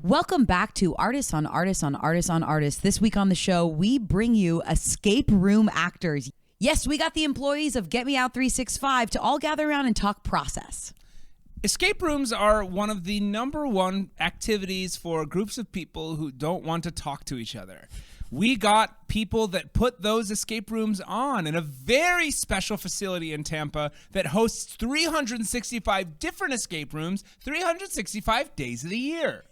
Welcome back to Artists on Artists on Artists on Artists. This week on the show, we bring you escape room actors. Yes, we got the employees of Get Me Out 365 to all gather around and talk process. Escape rooms are one of the #1 activities for groups of people who don't want to talk to each other. We got people that put those escape rooms on in a very special facility in Tampa that hosts 365 different escape rooms, 365 days of the year.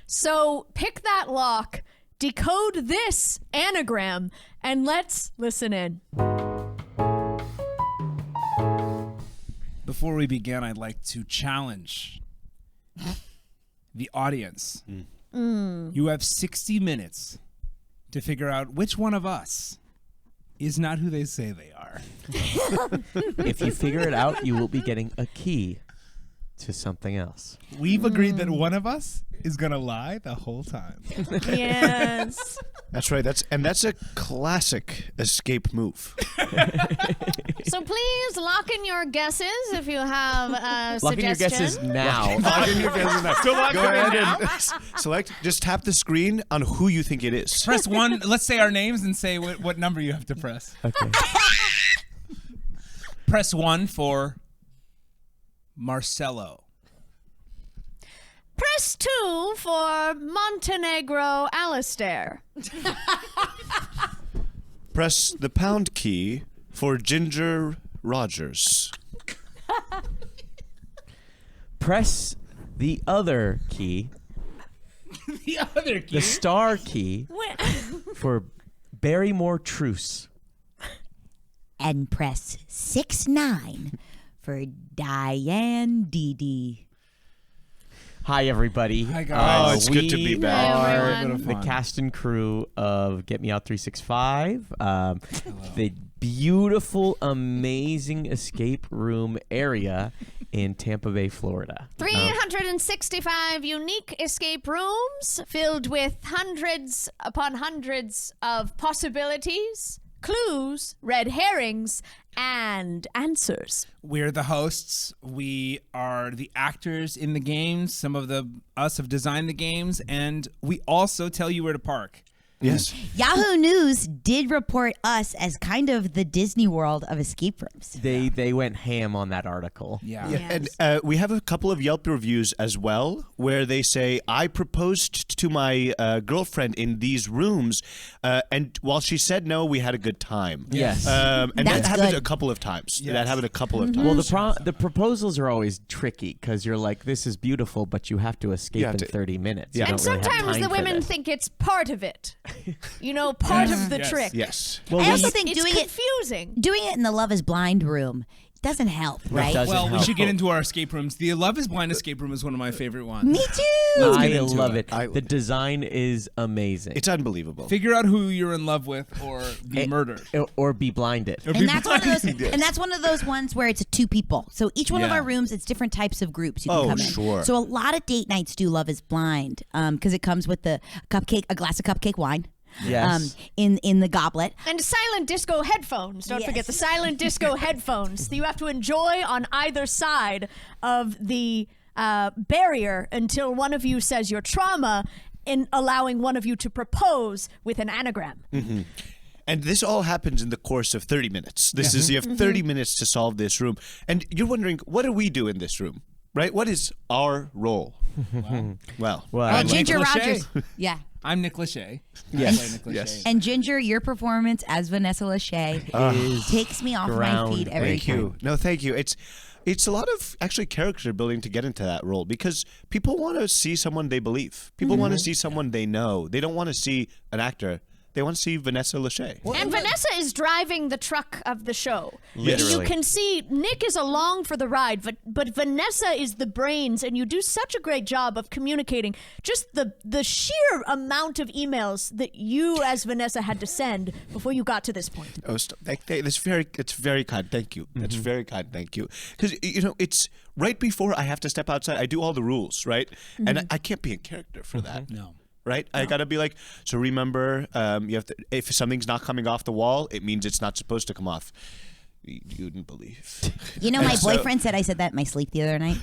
So pick that lock, decode this anagram, and let's listen in. Before we begin, I'd like to challenge the audience. You have 60 minutes to figure out which one of us is not who they say they are. If you figure it out, you will be getting a key to something else. We've agreed that one of us is going to lie the whole time. Yes. That's right. That's a classic escape move. So please lock in your guesses if you have Lock in your suggestions. guesses now. Log in your guesses now. Go ahead and select. Just tap the screen on who you think it is. Press 1. Let's say our names and say what number you have to press. Okay. Press 1 for Marcelo. Press 2 for Montenegro Alistair. Press the pound key for Ginger Rogers. Press the other key, The other key. the star key, for Barrymore Truce. And press 6-9 for Diane Dee. Hi, everybody. Hi, guys. Oh, it's good to be We back. Hi, are everyone. the cast and crew of Get Me Out 365. The beautiful, amazing escape room area in Tampa Bay, Florida. 365 unique escape rooms filled with hundreds upon hundreds of possibilities, clues, red herrings, and answers. We're the hosts. We are the actors in the games. Some of us have designed the games, and we also tell you where to park. Yes. Yahoo News did report us as kind of the Disney World of escape rooms. They went ham on that article. Yeah. And we have a couple of Yelp reviews as well where they say, I proposed to my girlfriend in these rooms, and while she said no, we had a good time. Yes. And That's that happened good. a couple of times. Yes. That happened a couple of times. Well, the proposals are always tricky because you're like, this is beautiful, but you have to escape You have in to- 30 minutes. Yeah. You And don't really have sometimes time the for women this. think it's part of it. You know, part of the Yes. trick. Yes. Well, I also we- think It's doing confusing. it in the Love is Blind room doesn't help, right? doesn't Well, we help. should get into our escape rooms. The Love is Blind escape room is one of my favorite ones. Me too. Let's I get into love it. it. The design is amazing. It's unbelievable. Figure out who you're in love with or be murdered. Or be blinded. Or be And that's one of those. blinded. And that's one of those ones where it's two people. So each one of Yeah. our rooms, it's different types of groups you can Oh, come in. sure. So a lot of date nights do Love is Blind because it comes with a glass of cupcake wine. Yes. In the goblet. And silent disco headphones. Don't Yes. forget the silent disco headphones that you have to enjoy on either side of the barrier until one of you says your trauma, in allowing one of you to propose with an anagram. And this all happens in the course of 30 minutes. This is, you have 30 minutes to solve this room. And you're wondering, what do we do in this room? Right? What is our role? Well, I'm Ginger Nick Lachey. Rogers. Yeah. I'm Nick Lachey. Yes. I play Nick Lachey. Yes. And Ginger, your performance as Vanessa Lachey takes me off my feet every thank time. you. No, thank you. It's a lot of actually character building to get into that role because people want to see someone they believe. People want to see someone they know. They don't want to see an actor. They want to see Vanessa Lachey. And Vanessa is driving the truck of the show. Literally. You can see Nick is along for the ride, but Vanessa is the brains, and you do such a great job of communicating just the sheer amount of emails that you as Vanessa had to send before you got to this point. Oh, it's very kind. Thank you. That's very kind. Thank you. Because it's right before I have to step outside. I do all the rules, right? And I can't be in character for that. No. Right? I gotta be like, so remember, you have to. If something's not coming off the wall, it means it's not supposed to come off. you wouldn't believe. You know, my So- boyfriend said I said that in my sleep the other night.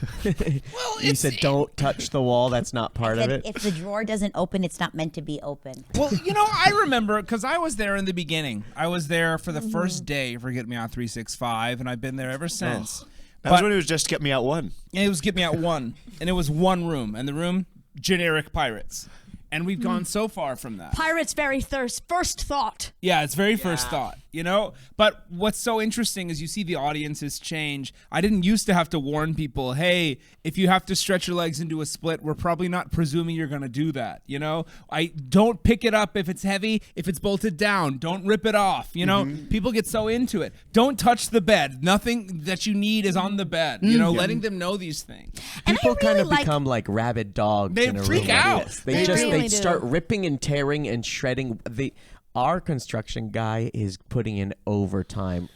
You said don't touch the wall. That's not part of That it. if the drawer doesn't open, it's not meant to be open. Well, I remember because I was there in the beginning. I was there for the first day for Get Me Out 365, and I've been there ever since. That was But when it was just Get Me Out 1. it was Get Me Out 1, and it was one room, and the room, generic pirates. And we've gone so far from that. Pirates' very first thought. Yeah, it's very first thought, But what's so interesting is you see the audiences change. I didn't used to have to warn people, hey, if you have to stretch your legs into a split, we're probably not presuming you're going to do that, I don't pick it up if it's heavy, if it's bolted down, don't rip it off, People get so into it. Don't touch the bed. Nothing that you need is on the bed, letting them know these things. And I People kind really of become like rabid dogs. They in a freak room like out. this. They They really do. start ripping and tearing and shredding. Our construction guy is putting in overtime,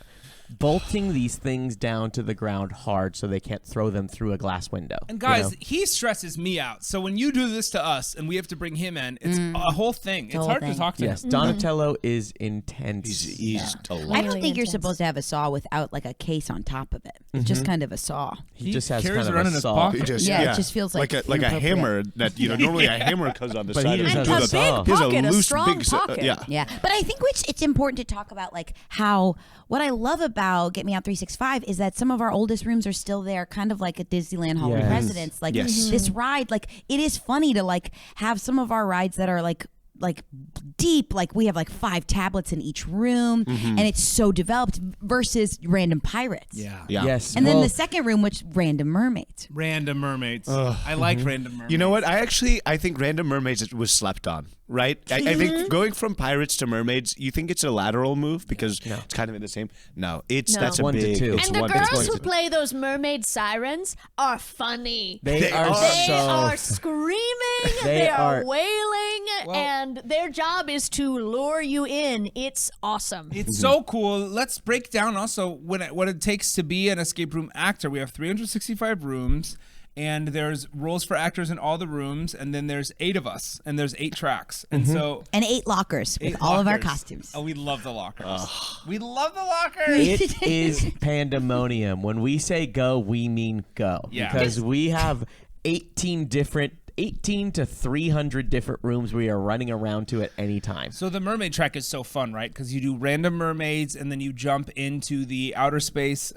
bolting these things down to the ground hard so they can't throw them through a glass window. And guys, he stresses me out. So when you do this to us and we have to bring him in, it's a whole thing. It's whole hard thing. to talk to Yes, him. Donatello is intense. He's a lot. I don't Really think you're intense. supposed to have a saw without like a case on top of it. It's just kind of a saw. He just has carries kind of around a in his saw. pocket. Yeah, it just feels like a inappropriate. hammer that normally a hammer comes on the But side. he of just it. has a saw. He has pocket, a loose, strong big pocket. yeah. Yeah, but I think it's important to talk about like how what I love about Get Me Out 365 is that some of our oldest rooms are still there, kind of like a Disneyland Hall of Yes. Presidents. Like Yes. this ride, like it is funny to like have some of our rides that are like deep, like we have like 5 tablets in each room, and it's so developed versus Random Pirates. Yeah. Yes. And then well, the second room, which Random Mermaids. Random mermaids. I like random mermaids. You know what? I think Random Mermaids was slept on, right? I think going from pirates to mermaids, you think it's a lateral move because it's kind of in the same. No, that's a 1 to big. 2. It's And the one- girls it's who one to- play those mermaid sirens are funny. they are They so. are screaming, They they are are- wailing, Well- and their job is to lure you in. It's awesome. It's so cool. Let's break down also what it takes to be an escape room actor. We have 365 rooms, and there's roles for actors in all the rooms, and then there's 8 of us, and there's 8 tracks. And so And 8 lockers with 8 all of our lockers. costumes. Oh, we love the lockers. We love the lockers. It is pandemonium. When we say go, we mean go. Yeah. Because we have 18 to 300 different rooms we are running around to at any time. So the mermaid track is so fun, right? Because you do random mermaids, and then you jump into the outer space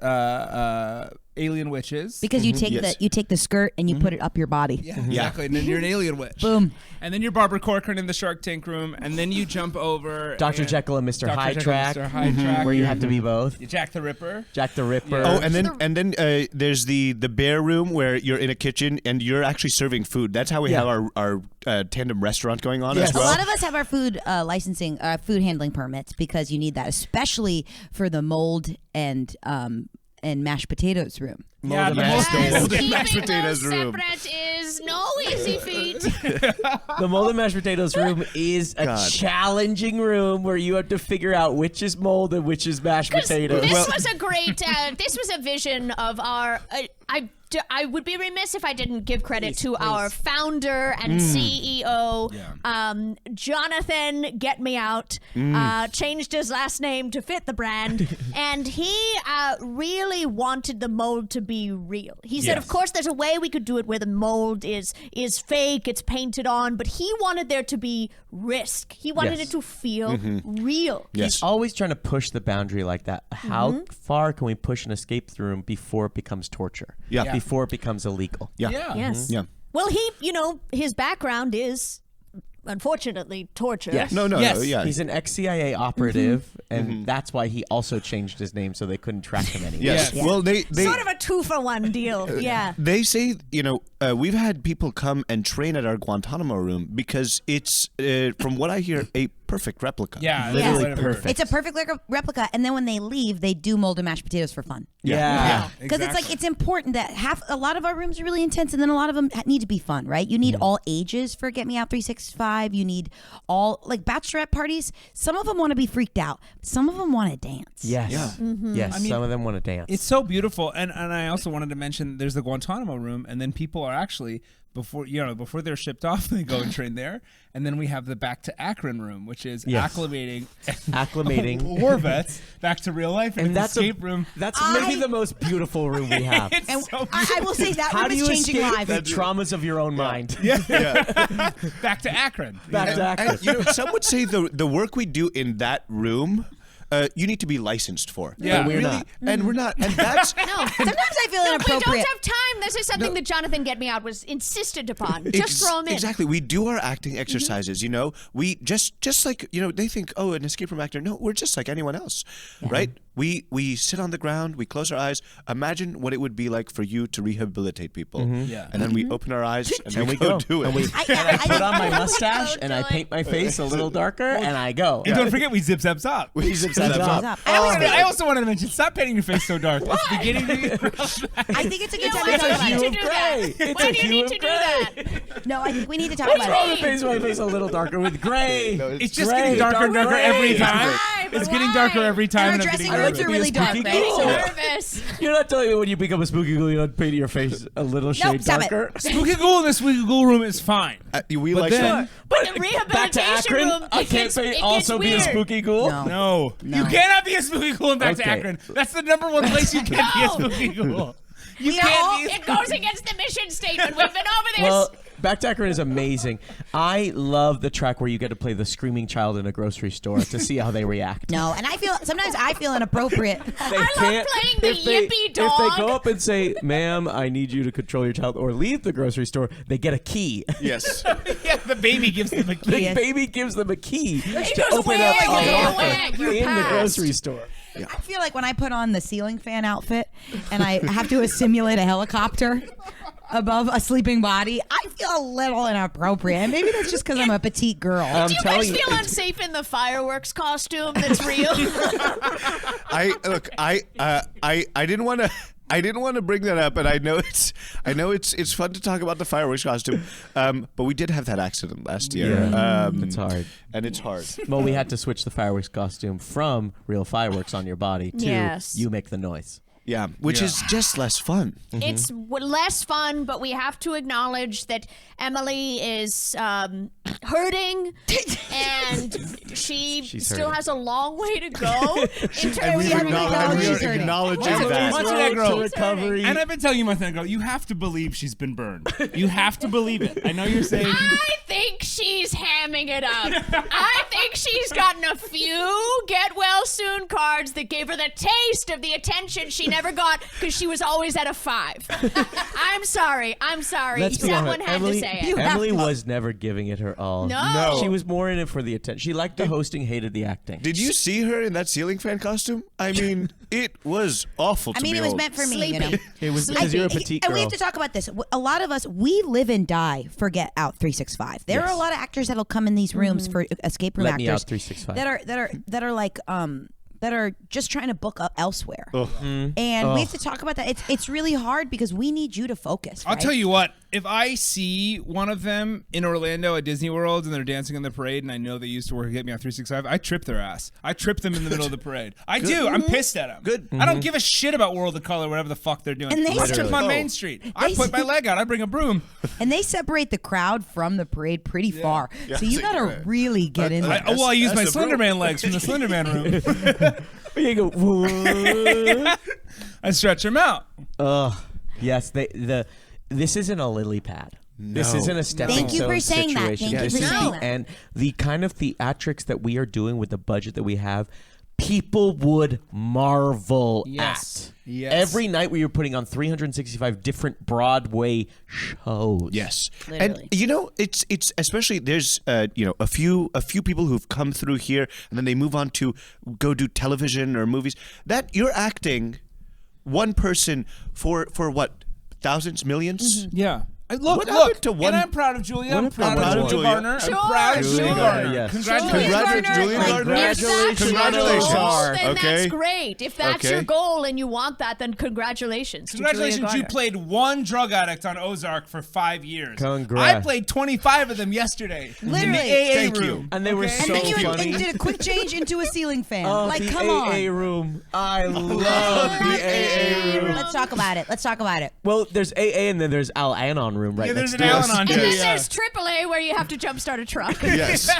alien witches. Because you take Yes. you take the skirt and you put it up your body. Yeah, exactly. And then you're an alien witch. Boom. And then you're Barbara Corcoran in the Shark Tank room, and then you jump over Dr. and- Jekyll and Mr. Dr. Hyde Jekyll and track, Mr. Hyde track, where you have to be both. Jack the Ripper. Jack the Ripper. Oh, and then there's the bear room where you're in a kitchen and you're actually serving food. That's how we have our tandem restaurant going on Yes. as A well. lot of us have our food licensing, food handling permits because you need that, especially for the mold and mashed potatoes room. Yeah, and the mashed mold- potatoes. mold and mashed potatoes room. is no easy feat. The mold and mashed potatoes room is a God. challenging room where you have to figure out which is mold and which is mashed potatoes. This was a great. This was a vision of our. I would be remiss if I didn't give credit to our founder and CEO, Jonathan Get Me Out. Changed his last name to fit the brand, and he really wanted the mold to be real. He said, Yes. of course, there's a way we could do it where the mold is fake, it's painted on, but he wanted there to be risk. He wanted Yes. it to feel real. Yes. Always trying to push the boundary like that. How far can we push an escape room before it becomes torture? Yeah. Before it becomes illegal. Yeah. Yeah. Yes. Yeah. Well, his background is, unfortunately, torture. Yes. No, Yes. yeah. He's an ex-CIA operative, and that's why he also changed his name so they couldn't track him anymore. Yes. Yes. Well, they Sort of a 2-for-1 deal. Yeah. They say, we've had people come and train at our Guantanamo room because it's, from what I hear, a perfect replica. Yeah, Literally that's perfect. It's a perfect replica, and then when they leave, they do mold and mashed potatoes for fun. Yeah. Because it's like it's important that a lot of our rooms are really intense, and then a lot of them need to be fun, right? You need all ages for Get Me Out 365. You need all like Bachelorette parties. Some of them want to be freaked out. Some of them want to dance. Yes. Yeah. Yes. I mean, some of them want to dance. It's so beautiful. And I also wanted to mention there's the Guantanamo room, and then people are actually before they're shipped off, they go and train there. And then we have the back to Akron room, which is acclimating war vets back to real life. And that's escape room. That's maybe the most beautiful room we have. It's And so I will say that How room do is you changing escape lives. the traumas of your own mind? back to Akron. Back to Akron. And, some would say the work we do in that room, you need to be licensed for. Yeah. And we're not. And we're not. And that's Sometimes I feel We inappropriate. don't have time. This is something that Jonathan Get Me Out was insisted upon. Just throw him in. Exactly. We do our acting exercises, we just like, they think, oh, an escape room actor. No, we're just like anyone else, right? We sit on the ground, we close our eyes. Imagine what it would be like for you to rehabilitate people. Yeah. And then we open our eyes and we go. do it. And I put on my mustache and I paint my face a little darker and I go. And don't forget, we zip zaps up. We zip Zap zap zap. up. I also wanted to mention, stop painting your face so dark. It's beginning to I think it's a good time to Why talk do you about need it. to do that? It's Why a do you hue need of to do gray. that? No, I think we need to talk What's about wrong it. with painting my face a little darker with gray? It's just Gray, getting darker and darker gray. every time. Why? It's But getting why? darker every time. And And our I'm dressing getting rooms darker. are really dark, spooky right? ghoul. So Nervous. You're not telling me when you become a spooky ghoul, you don't paint your face a little shade stop it. darker? Spooky Ghoul in the Spooky Ghoul room is fine. We But like then- that. But the Back to rehabilitation Akron, room, I it can't gets also be a weird. spooky ghoul. No. No. You cannot be a Spooky Ghoul in Back to Okay. Akron. That's the number one place you can't be a No. Spooky Ghoul. You We are all- can't be a It goes against the mission statement. We've been over this. Well, Back to Akron is amazing. I love the track where you get to play the screaming child in a grocery store to see how they react. No, and sometimes I feel inappropropriate. They I love can't- playing the if they- yippee If dog. they go up and say, "Ma'am, I need you to control your child," or leave the grocery store, they get a key. Yes. Yeah, the baby gives them a The key. Yes. baby gives them a key to goes, open up "Wag, a locker wag, you're in the passed." grocery store. I feel like when I put on the ceiling fan outfit and I have to simulate a helicopter above a sleeping body, I feel a little inappropriate. And maybe that's just because I'm a petite girl. I'm Do you telling guys you, feel it's- unsafe in the fireworks costume that's real? I didn't want to. I didn't want to bring that up, and I know it's fun to talk about the fireworks costume, but we did have that accident last year. Yeah. It's hard. and it's hard. Well, we had to switch the fireworks costume from real fireworks on your body to Yes. you make the noise. Yeah, which is just less fun. It's less fun, but we have to acknowledge that Emily is hurting, and She's still hurting. has a long way to go. in terms And of we haven't acknowledged she's hurting. acknowledging Emily, that. Montenegro. Road to recovery. And I've been telling you, Montenegro, you have to believe she's been burned. You have to believe it. I know you're saying. I think she's hamming it up. I think she's gotten a few get well soon cards that gave her the taste of the attention she never got because she was always at a 5. I'm sorry. Let's be Someone honest. had Emily, to say it. Emily was never giving it her all. No. She was more in it for the attention. She liked the hosting, hated the acting. Did you see her in that ceiling fan costume? I mean, it was awful to I mean, it was behold. meant for me, you know. It was because you're a petite And girl. we have to talk about this. A lot of us, we live and die for Get Out 365. There are a lot of actors that'll come in these rooms for escape room Let actors Me Out 365. that are like that are just trying to book up elsewhere. And we have to talk about that. It's really hard because we need you to focus. I'll right? tell you what, if I see one of them in Orlando at Disney World and they're dancing in the parade and I know they used to work at Get Me Out 365, I trip their ass. I trip them in the middle of the parade. I do. I'm pissed at them. Good. I don't give a shit about World of Color, whatever the fuck they're doing. And they I trip Literally. on Main Street. I put my leg out. I bring a broom. And they separate the crowd from the parade pretty far. So you got to really get in there. I use my that's the broom. Slenderman legs from the Slenderman room. You go, "Whoa." I stretch them out. Yes, this isn't a lily pad. This No. isn't a stepping Thank you for stone saying that. situation. Thank you This for is saying the that. end. The kind of theatrics that we are doing with the budget that we have, people would marvel Yes. at. Yes. Every night we were putting on 365 different Broadway shows. Yes, Literally. and it's especially there's a few people who've come through here and then they move on to go do television or movies. That you're acting one person for what, thousands, millions. Yeah. Look, What happened to one- and I'm proud of Julia. I'm What proud happened of to Julia Julia? Gardner. Sure, I'm proud of Julia Julia Gardner, Gardner. yes. Congratulations. Congratulations, Julia Gardner. If that's your Congratulations. goal, then Okay. that's great. If that's Okay. your goal and you want that, then congratulations. to Congratulations, Julia you Gardner. played one drug addict on Ozark for 5 years. Congrats. I played 25 of them yesterday in the Literally. AA Thank you. room. And they were And so then you funny. did a quick change into a ceiling fan. Oh, like, the come AA on. room. I love the AA room. Let's talk about it. Well, there's AA and then there's Al-Anon room right Yeah, next there's an to us. Al-Anon And then Yeah. there's AAA where you have to jumpstart a truck. Yes.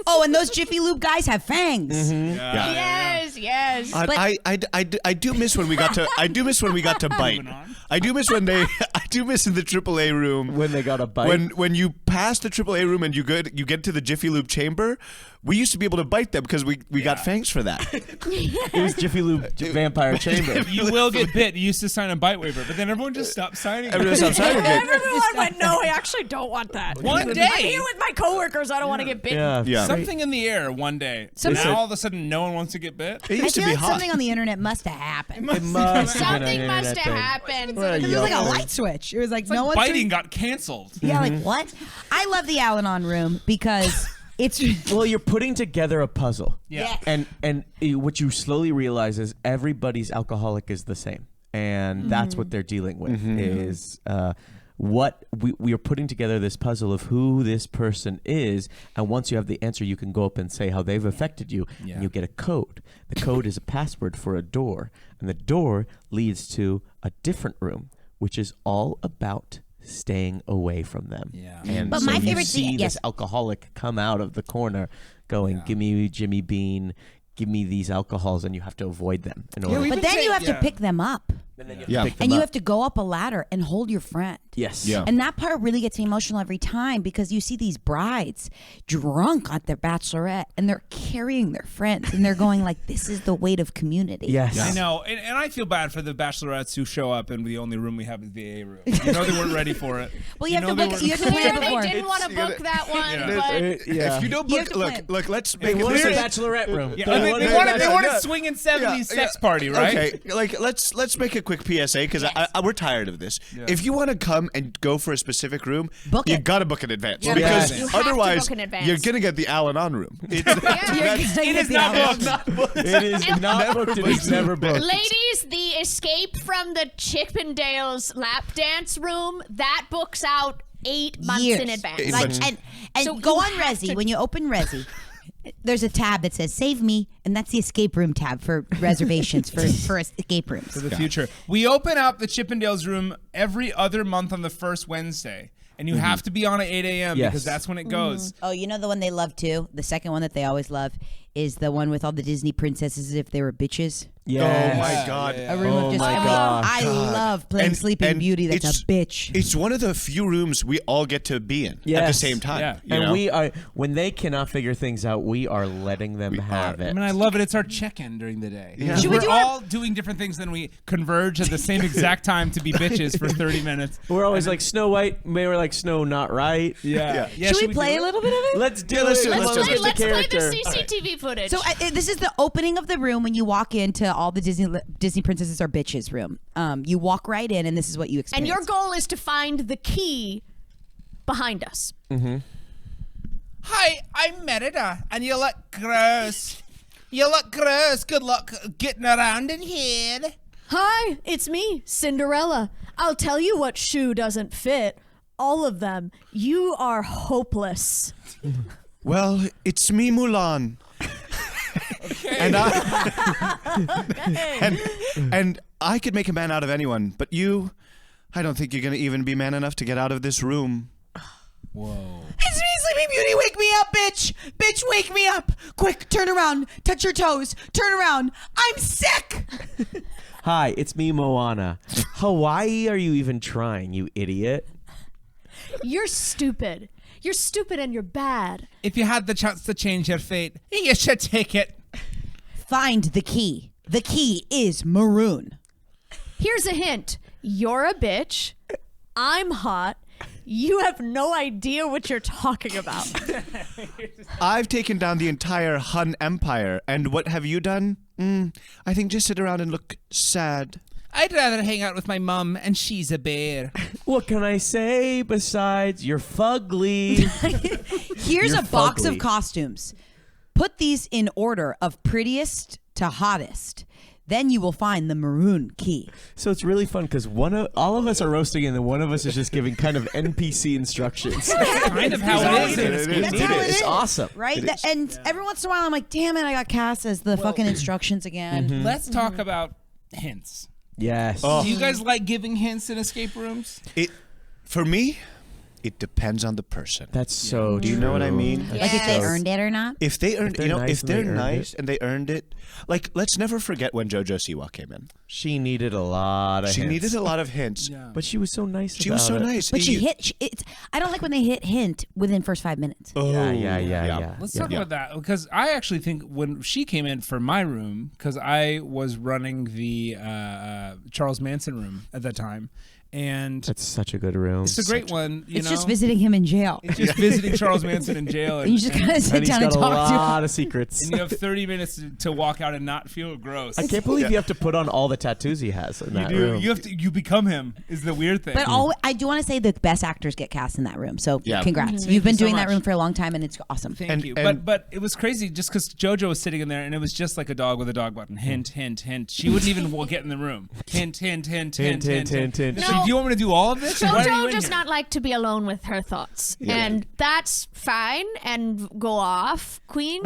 Oh, and those Jiffy Lube guys have fangs. Yes. I do miss when we got to. I do miss when we got to bite. Moving on. I do miss when they. I do miss in the AAA room When they got a bite. when you pass the AAA room and you get to the Jiffy Lube chamber. We used to be able to bite them because we got fangs for that. It was Jiffy Lube Vampire Chamber. You will get bit. You used to sign a bite waiver, but then everyone just stopped signing. Everyone stopped signing it. Everyone went, no, I actually don't want that. One I'm day, here with my coworkers. I don't want to get bitten. Yeah. Yeah. something in the air one day. Something- Now all of a sudden, no one wants to get bit. It I used to feel be like hot. something on the internet must have happened. It must have been Something an must internet have thing. happened. What a It was like a yuck. light switch. It was like no one's Biting doing- got canceled. Yeah, like what? I love the Al-Anon room because it's Well, you're putting together a puzzle. Yeah. And what you slowly realize is everybody's alcoholic is the same, and that's what they're dealing with. Is what we are putting together this puzzle of who this person is, and once you have the answer, you can go up and say how they've affected you, Yeah. and you get a code. The code is a password for a door, and the door leads to a different room, which is all about staying away from them. Yeah. And But so my you favorite see thing- this yes. alcoholic come out of the corner going, give me Jimmy Bean, give me these alcohols, and you have to avoid them in order. we- but then you have to Yeah. pick them up. And then you Yeah. have to pick them And you up. have to go up a ladder and hold your friend. Yes. Yeah. And that part really gets me emotional every time because you see these brides drunk at their bachelorette and they're carrying their friends and they're going like, this is the weight of community. Yes. I know, and I feel bad for the bachelorettes who show up and the only room we have is the AA room. You know they weren't ready for it. Well, you have know to they book. weren't- You have to plan Clear it before. they didn't want to book that one, but Yeah. If you don't You book, have to plan. look, let's They make it wanted a clear. bachelorette room. Yeah, They they wanted a wanted bachelorette- a swinging 70s sex party, right? Okay, like let's make a quick PSA because we're tired of this. If you want to come and go for a specific room, Book you it. got to book in advance Yeah, because you have to otherwise book in advance. you're gonna get the Al-Anon room. You're gonna It get is the not Al-Anon. booked. It is not booked. It is never booked. ladies, the escape from the Chippendales lap dance room that books out 8 months Years. in advance. Like, But- and So go you on have Resi. to- When you open Resi, there's a tab that says "Save Me," and that's the escape room tab for reservations for escape rooms. For the future. We open up the Chippendales room every other month on the first Wednesday. And you have to be on at 8 a.m. Yes. because that's when it goes. Oh, you know the one they love too? The second one that they always love is the one with all the Disney princesses as if they were bitches. Yes. Oh my God. A room Oh of just my I mean, gosh. I love playing And- Sleeping and Beauty that's it's- a bitch. It's one of the few rooms we all get to be in at the Yes. same time. Yeah. you And know? we are, when they cannot figure things out, we are letting them have I it. mean, I love it. It's our check-in during the day. Yeah. Should we We're do our- all doing different things, then we converge at the same exact time to be bitches for 30 minutes. We're always like Snow White. Maybe we're like Snow Not Right. Yeah. Should we play a little bit of it? Let's do let's it. do it. let's Let's play, do it. let's play the character. CCTV footage. So this is the opening of the room when you walk into all the Disney princesses are bitches room. You walk right in, and this is what you experience. and your goal is to find the key behind us. Hi, I'm Merida, and you look gross. You look gross. Good luck getting around in here. Hi, it's me, Cinderella. I'll tell you what shoe doesn't fit. All of them. You are hopeless. Well, it's me, Mulan. And and I could make a man out of anyone, but you, I don't think you're gonna even be man enough to get out of this room. Whoa. It's me, Sleeping Beauty. Wake me up, bitch. Bitch, wake me up. Quick, turn around. Touch your toes. Turn around. I'm sick. Hi, it's me, Moana. Hawaii, are you even trying, you idiot? You're stupid. You're stupid and you're bad. If you had the chance to change your fate, you should take it. Find the key. The key is maroon. Here's a hint. You're a bitch. I'm hot. You have no idea what you're talking about. I've taken down the entire Hun Empire, and what have you done? I think just sit around and look sad. I'd rather hang out with my mum, and she's a bear. What can I say besides you're fugly? Here's You're a box fugly. of costumes. Put these in order of prettiest to hottest. Then you will find the maroon key. So it's really fun because all of us are roasting and then one of us is just giving kind of NPC instructions. Kind of how it is. in It Escape is. That's Room. how it It's is. awesome. Right? It is. And every once in a while, I'm like, damn it, I got cast as the fucking instructions again. Let's talk about hints. Yes. Oh. Do you guys like giving hints in escape rooms? For me, it depends on the person. That's so Do you know what I mean? Like if they earned it or not? If they earned, they're nice if and they're they earned nice and they earned it, like let's never forget when JoJo Siwa came in. She needed a lot of She hints. needed a lot of hints. Yeah. But she was so nice She was so about it. nice. But I don't like when they hit hint within first 5 minutes. Oh, Yeah. Let's talk about that because I actually think when she came in for my room, because I was running the Charles Manson room at that time, and That's such a good room. it's a great one. It's just visiting him in jail. It's just visiting Charles Manson in jail, And you just kind of sit And he's down got and a talk to him. lot of secrets. and you have 30 minutes to walk out and not feel gross. I can't believe you have to put on all the tattoos he has in that room. You become him is the weird thing. But I do want to say the best actors get cast in that room. So Yeah. congrats. Thank You've been you so doing that much. room for a long time, and it's awesome. Thank you. and- But it was crazy just because JoJo was sitting in there and it was just like a dog with a dog button. Hint, hint, hint. She wouldn't even get in the room. Hint, hint, hint, hint, hint, hint. hint. It's like, do you want me to do all of this? Why are you JoJo in does here? not like to be alone with her thoughts, and that's fine. And go off, Queen.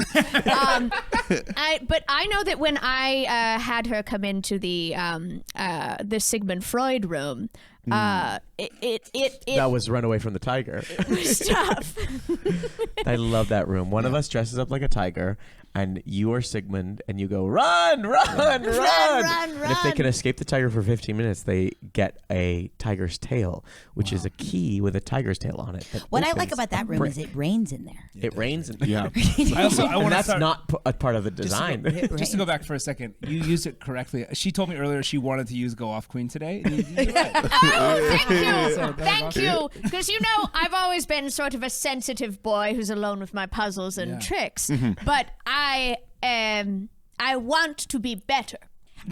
But I know that when I had her come into the Sigmund Freud room, it That was Run Away from the Tiger. was tough. I love that room. One of us dresses up like a tiger, and you are Sigmund, and you go, run, run, run. run, And if they run. can escape the tiger for 15 minutes, they get a tiger's tail, which is a key with a tiger's tail on it. that What I like opens about that a room brick. is it rains in there. It rains. And, Yeah. I want and to that's start. not a part of the Just design. to, go, just to go back for a second, you used it correctly. She told me earlier she wanted to use Go Off Queen today. And you did right. Oh, thank you. So that was Thank awesome. you. Because, I've always been sort of a sensitive boy who's alone with my puzzles and tricks. But I want to be better.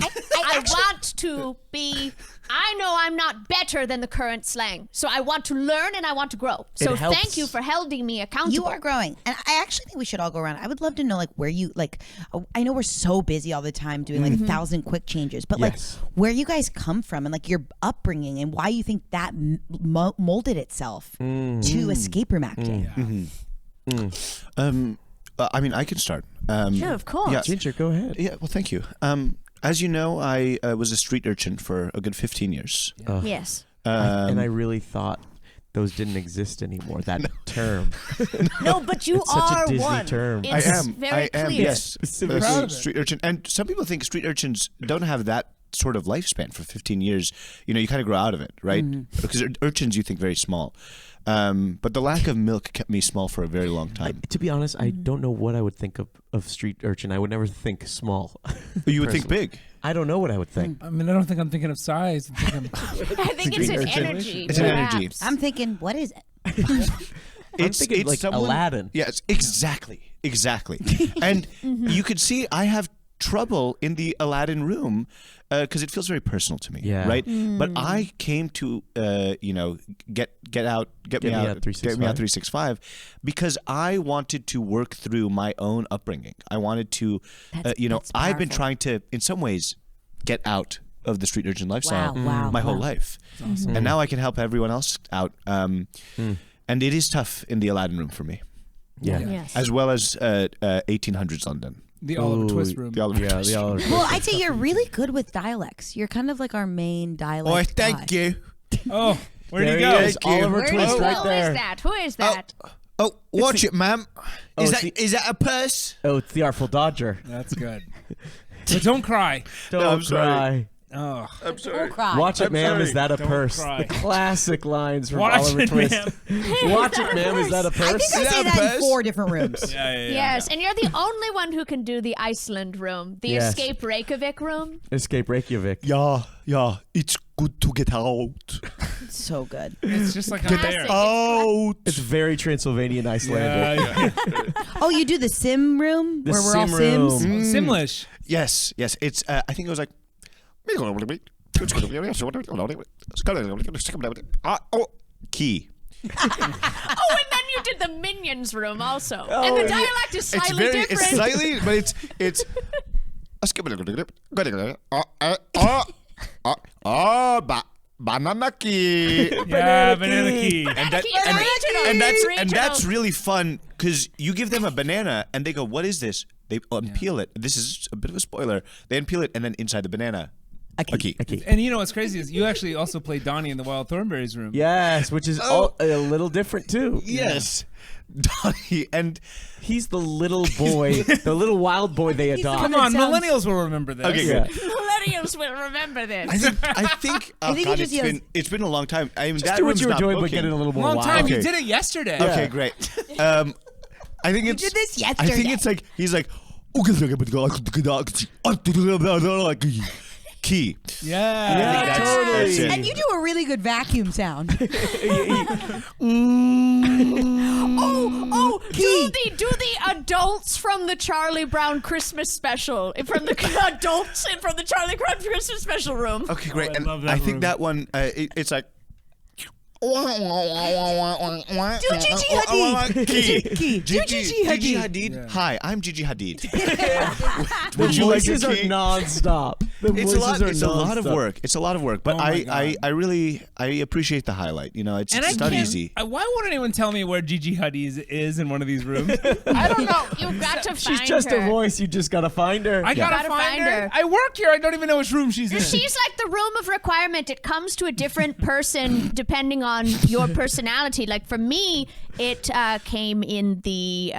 I want to be. I know I'm not better than the current slang, so I want to learn and I want to grow. So helps. thank you for holding me accountable. You are growing, and I actually think we should all go around. I would love to know where you I know we're so busy all the time doing 1,000 quick changes, but Yes. where you guys come from and your upbringing and why you think that molded itself to escape room acting. I mean, I can start. Yeah, of course. Yeah. Ginger, go ahead. Yeah, well, thank you. As you know, I was a street urchin for a good 15 years. Yes. And I really thought those didn't exist anymore, that term. No, but you It's such a are Disney one. term. It's I am. very I am. clear. Yes. Super proud of it. Street urchin. And some people think street urchins don't have that sort of lifespan for 15 years. You kind of grow out of it, right? Because urchins, you think very small. But the lack of milk kept me small for a very long time. To be honest, I don't know what I would think of street urchin. I would never think small. You would think big. I don't know what I would think. I mean, I don't think I'm thinking of size. I think it's an urchin. energy. It's an energy. perhaps. I'm thinking, what is it? I'm thinking like Aladdin. Yes, exactly. And you could see I have trouble in the Aladdin room because it feels very personal to me, Yeah. right? But I came to get me out 365 because I wanted to work through my own upbringing. I wanted to, That's I've been powerful. trying to, in some ways, get out of the street urchin lifestyle Wow, my whole wow. life, and now I can help everyone else out. And it is tough in the Aladdin room for me, Yeah. Yes. as well as 1800s London. The Oliver Ooh, Twist room. The Oliver Yeah, Twist. the Oliver Well, I'd say you're really good with dialects. You're kind of like our main dialect. guy. you. Oh, where'd There he he go? is, Thank you. Oliver Where Twist is- right Who there. is that? Who is that? Oh, watch it, ma'am. Is that- is that a purse? Oh, it's the Artful Dodger. That's good. But don't cry. Don't I'm sorry. cry. Oh, I'm sorry. Cry. Watch it, ma'am. sorry. Is that a Don't purse? cry. The classic lines from watch Oliver it, Twist. man. Watch it, ma'am. Is that a I purse? think I say Yeah, that in Buzz. 4 different rooms. Yeah. Yes, and you're the only one who can do the Iceland room, the Yes. Escape Reykjavik room. Escape Reykjavik. Yeah, it's good to get out. So good. It's just like a bear. Out. It's very Transylvanian Icelandic. Yeah. Oh, you do the sim room The where we're all sim Sims? room. Simlish. Yes. It's. I think it was like. Key. Oh, and then you did the Minions room also. and the dialect is slightly different. It's slightly, but it's. Banana key. Yeah, banana key. And that, Key is regional. and that's Regional. really fun because you give them a banana and they go, "What is this?" They unpeel it. This is a bit of a spoiler. They unpeel it and then inside the banana A key. A key. And you know what's crazy is you actually also play Donnie in the Wild Thornberries room. Yes, which is a little different too. Yes. Donnie, and He's the little boy, the little wild boy they adopt. Come on, millennials will remember this. okay, Yeah. good. Millennials will remember this. I think oh think he God, just yells- it's been a long time. I mean, Just that do what room's you were not doing, but booking. get it a little more Long wild. time. You Okay. did it yesterday. Okay, great. I think it's. did this I think yesterday. it's like he's like. Key. Yeah. Yeah, totally. That's it. And you do a really good vacuum sound. Do the adults from the Charlie Brown Christmas special, from the adults from the Charlie Brown Christmas special room. Okay, great. I And love that I think room. that one, it's like. Do Gigi Hadid. Key. Gigi Gigi Hadid. Hadid. Yeah. Hi, I'm Gigi Hadid. The Would you like your voices are key? non-stop. The It's a voices lot. are It's a lot of non-stop. work. It's a lot of work. But Oh my God. I really appreciate the highlight. You know, it's And I not can't- easy. Why won't anyone tell me where Gigi Hadid is in one of these rooms? I don't know. You've got to find She's just her. a voice. You just gotta find her. I gotta Gotta find find her. her. I work here. I don't even know which room she's in. She's like the room of requirement. It comes to a different person depending on your personality. Like for me, it came in the